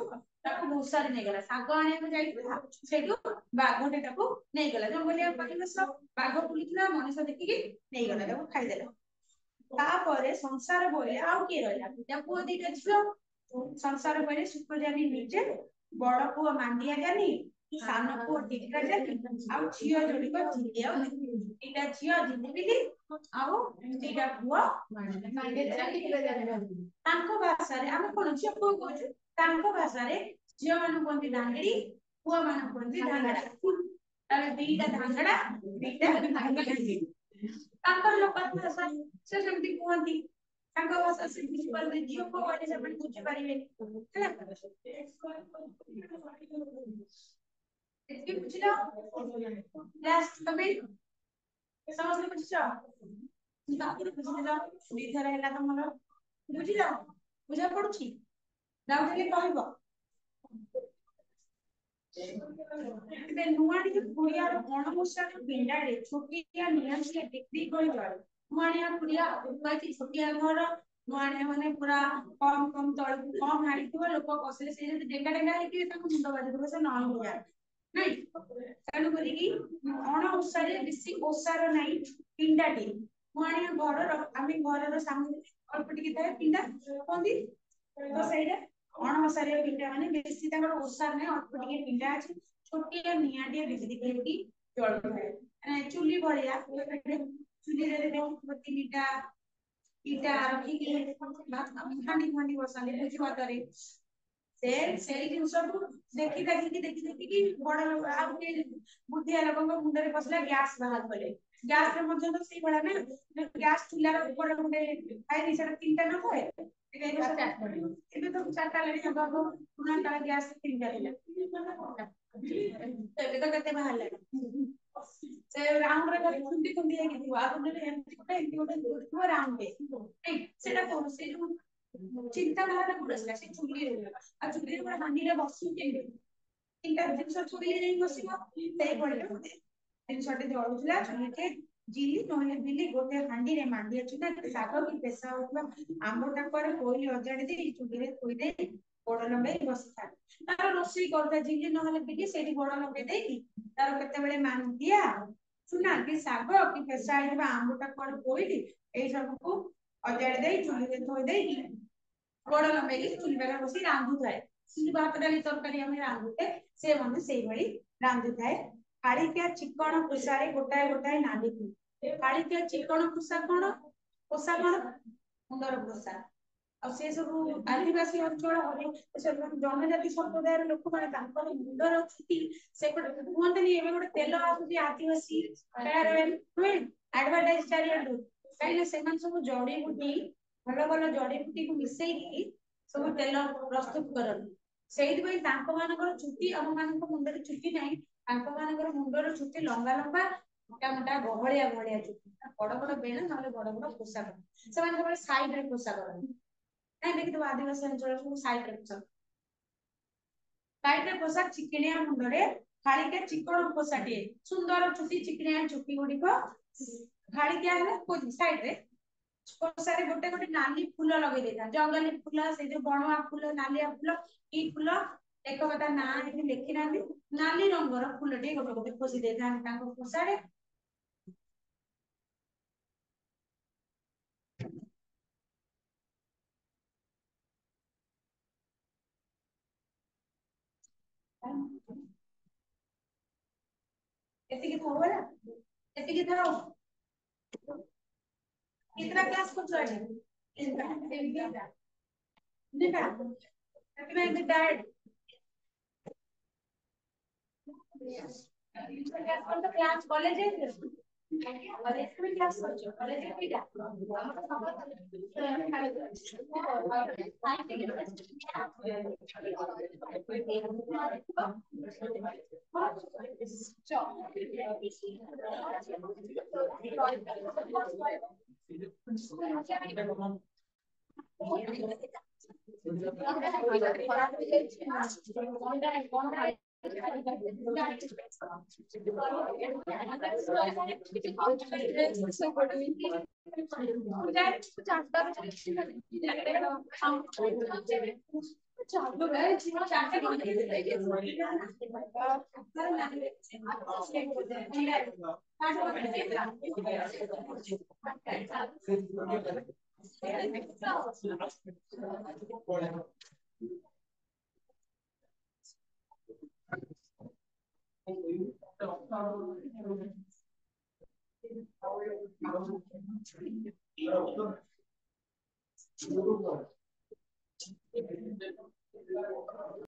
ତାକୁ ଭୂଷାରି ନେଇଗଲା ଶାଗ ଆଣିବାକୁ ଯାଇଥିଲା ସେଠୁ ବାଘଟେ ତାକୁ ନେଇଗଲା ଜଙ୍ଗଲିଆ ପରିବେଶ ବାଘ ବୁଲିଥିଲା ମଣିଷ ଦେଖିକି ନେଇଗଲା ତାକୁ ଖାଇଦେଲା ତାପରେ ସଂସାର ବୋଇଲେ ଆଉ କିଏ ରହିଲା ଦିଟା ପୁଅ ଦିଟା ଝିଅ ସଂସାର ବୋଇଲେ ସୁପ୍ରଜାନି ନିଜେ ବଡ ପୁଅ ମାଣ୍ଡିଆ ଜାନି ସାନ ପୁଅ ଟିକା ଜାନି ଆଉ ଝିଅ ଯୋଡିକ ଝିଲି ଆଉ ଦିଟା ଝିଅ ଝିଲିବିଲି ଆଉ ଦିଟା ପୁଅ ତାଙ୍କ ଭାଷାରେ ଆମେ କଣ ଝିଅ ପୁଅ କହୁଛୁ ତାଙ୍କ ଭାଷାରେ ଝିଅ ମାନଙ୍କୁ କୁହନ୍ତି ଦାଣ୍ଡିଡି ପୁଅ ମାନଙ୍କୁ କୁହନ୍ତି ଧାଙ୍ଗଡା ତାହେଲେ ଦିଟା ଧାଙ୍ଗଡା ଦିଟା ଧାଙ୍ଗଡି ତାଙ୍କର ଲୋକ ଭାଷା ସେ ସେମିତି କୁହନ୍ତି ତାଙ୍କ ଭାଷା ସେ ବୁଝିପାରିବେ ଝିଅ ପୁଅ କହିଲେ ସେମାନେ ବୁଝିପାରିବେନି ହେଲା ବୁଝିଲ ଲାଷ୍ଟ ତମେ ସମସ୍ତେ ବୁଝିଛ ତାପରେ ବୁଝିଲ ଦିଥର ହେଲା ତମର ବୁଝିଲ ବୁଝା ପଡୁଛି ଡାଉଟ ହେଲେ କହିବ ଏବେ ନୂଆ ଟିକେ କୁଡିଆର ଗଣମୂଷାର ପିଣ୍ଡାରେ ଛୋଟିଆ ନିଆଁଟିଏ ବିକ୍ରି କରି ଯାଏ ନୂଆଣିଆ କୁଡିଆ କହିଛି ଛୋଟିଆ ଘର ନୂଆଣିଆ ମାନେ ପୁରା କମ କମ ତଳକୁ କମ ହାଣିଥିବ ଲୋକ ବସିଲେ ସେ ଯଦି ଡେଙ୍ଗା ଡେଙ୍ଗା ହେଇକି ତାଙ୍କୁ ମୁଣ୍ଡ ବାଜିଥିବ ସେ ନ ହେଇଯାଏ ନାଇଁ ତେଣୁ କରିକି ଅଣ ଓଷାରେ ବେଶୀ ଓଷାର ନାହିଁ ପିଣ୍ଡାଟି ନୂଆଣିଆ ଘରର ଆମେ ଘରର ସାମଗ୍ରୀ ଅଳ୍ପ ଟିକେ ଥାଏ ପିଣ୍ଡା କୁହନ୍ତି ତ ସେଇଟା ଅଣଓସାରିଆ ପିଣ୍ଡା ମାନେ ବେଶୀ ତାଙ୍କର ଓଷାର ନାହିଁ ଅଳ୍ପ ଟିକେ ପିଣ୍ଡା ଅଛି ଛୋଟିଆ ନିଆଁଟିଏ ବିକ୍ରି କରିକି ଜଳୁଥାଏ ଚୁଲି ଭଳିଆ ଚୁଲିରେ ତିନିଟା ଇଟା ରଖିକି ହାଣ୍ଡି ଫାଣ୍ଡି ବସାନ୍ତି ଭୋଜି ଭାତରେ ସେଇ ଜିନିଷକୁ ଦେଖିକି ବଡ ଲୋକ ଆଉ କିଏ ବୁଦ୍ଧିଆ ଲୋକଙ୍କ ମୁଣ୍ଡରେ ପଶିଲା ଗ୍ୟାସ ବାହାର କଲେ ଗ୍ୟାସ ରେ ମଧ୍ୟ ତ ସେଇଭଳିଆ ନା ଗ୍ୟାସ ଚୁଲାର ଉପରେ ଗୋଟେ ଖାଇନି ସେଟା ତିନିଟା ନ ଥାଏ ଏବେ ତ ଚାରିଟା ଲାଗି ହବାକୁ ପୁରୁଣା କାଳ ଗ୍ୟାସ ତିନିଟା ଥିଲା ଏବେ ତ କେତେ ବାହାରିଲାଣି ସେ ରାଉଣ୍ଡ ରେ ଖାଲି ଖୁନ୍ଦି ଖୁନ୍ଦି ହେଇକି ଥିବ ଆଉ ଏମିତି ଗୋଟେ ଥିବ ରାଉଣ୍ଡ ସେଟା କଣ ସେ ଯୋଉ ଚିନ୍ତାଧାରା କୋଉଠି ଆସିଲା ସେ ଚୁଲିରେ ଆଉ ଚୁଲିରେ ଗୋଟେ ହାଣ୍ଡିରେ ବସୁଛନ୍ତି ତିନିଟା ଜିନିଷ ଚୁଲିରେ ଯାଇ ବସିବ ସେଇଭଳି ଜିନିଷଟେ ଜଳୁଥିଲା ଚୁଲିଟେ ଜିଲି ନହେଲେ ବିଲି ଗୋଟେ ହାଣ୍ଡିରେ ମାଣ୍ଡିଆ ଚୁନା ଶାଗ କି ପେଶା ହଉଥିବା ଆମ୍ବ ଟାକୁଆରେ କୋଇଲି ଅଜାଡି ଦେଇ ଚୁଲିରେ ଥୋଇ ଦେଇ ଗୋଡ ଲମ୍ବେଇ ବସିଥାନ୍ତି ତାର ରୋଷେଇ କରୁଥାଏ ଜିଲି ନହେଲେ ବିଲି ସେଇଠି ଗୋଡ ଲମ୍ବେଇ ଦେଇକି ତାର କେତେବେଳେ ମାଣ୍ଡିଆ ଚୁନା କି ଶାଗ କି ପେଶା ହେଇଥିବା ଆମ୍ବ ଟାକୁଆରେ କୋଇଲି ଏଇ ସବୁକୁ ଅଜାଡି ଦେଇ ଚୁଲିରେ ଥୋଇ ଦେଇକି ଗୋଡ ଲମ୍ବେଇକି ଚୁଲି ପାଖରେ ବସି ରାନ୍ଧୁଥାଏ ଭାତ ଡାଲି ତରକାରୀ ଆମେ ରାନ୍ଧୁଛେ ସେ ମଧ୍ୟ ସେଇଭଳି ରାନ୍ଧୁଥାଏ କାଳିକିଆ ଚିକଣ କୁସାରେ ଗୋଟାଏ ଗୋଟାଏ ନାଲି କାଳିକିଆ ଚିକଣ କୁସା କଣ କୋଷା କଣ ମୁଣ୍ଡର କୋଷା ଆଉ ସେ ସବୁ ଆଦିବାସୀ ଅଞ୍ଚଳ ଜନଜାତି ସମ୍ପ୍ରଦାୟର ଲୋକମାନେ ତାଙ୍କର ମୁଣ୍ଡର ଚୁଟି ସେପଟେ କୁହନ୍ତିନି ଏବେ ଗୋଟେ ତେଲ ଆସୁଛି ଆଦିବାସୀ ଆଡଭର୍ଟାଇଜ ଚାରିଆଡୁ କାହିଁକିନା ସେମାନେ ସବୁ ଜଡିବୁଟି ଭଲ ଭଲ ଜଡିବୁଟିକୁ ମିଶେଇକି ସବୁ ତେଲ ପ୍ରସ୍ତୁତ କରନ୍ତି ସେଇଥିପାଇଁ ତାଙ୍କ ମାନଙ୍କର ଚୁଟି ଆମ ମାନଙ୍କ ମୁଣ୍ଡରେ ଚୁଟି ନାହିଁ, ତାଙ୍କ ମାନଙ୍କର ମୁଣ୍ଡର ଚୁଟି ଲମ୍ବା ଲମ୍ବା ମୋଟା ମୋଟା ଗହଳିଆ ଗହଳିଆ ଚୁଟି, ବଡ ବଡ ବେଣ ନହେଲେ ବଡ ବଡ ପୋଷାକ, ସେମାନେ ସବୁବେଳେ ସାଇଡରେ ପୋଷାକ କରନ୍ତି। ନାଇଁ ଦେଖିଥିବ ଆଦିବାସୀ ଅଞ୍ଚଳରେ ସବୁ ସାଇଡରେ ପୋଷାକ, ସାଇଡରେ ପୋଷାକ, ଚିକିଣିଆ ମୁଣ୍ଡରେ ଖାଳିକେ ଚିକଣ ପୋଷାଟିଏ, ସୁନ୍ଦର ଚୁଟି ଚିକିଣିଆ ଚୁଟି ଗୁଡିକ ଖାଳିକିଆ ହେଲେ ସାଇଡରେ ପୋଷାରେ ଗୋଟେ ଗୋଟେ ନାଲି ଫୁଲ ଲଗେଇ ଦେଇଥାନ୍ତି, ଜଙ୍ଗଲୀ ଫୁଲ, ସେଇ ଯୋଉ ବଣୁଆ ଫୁଲ, ନାଲିଆ ଫୁଲ, କି ଫୁଲ ଲେଖକ ତା ନାଁ ଏଠି ଲେଖି ନାହାନ୍ତି, ନାଲି ରଙ୍ଗର ଫୁଲଟିଏ ଗୋଟେ ଗୋଟେ ଖୋସି ଦେଇଥାନ୍ତି ତାଙ୍କ ଖୋସାରେ। ଏତିକି ଥାଉ ହେଲା, ଏତିକି ଥାଉ। कितना क्लास को ज्वाइन है? डायट क्लास कॉलेज है, कॉलेज में क्लास करछो, कॉलेज में भी चालू है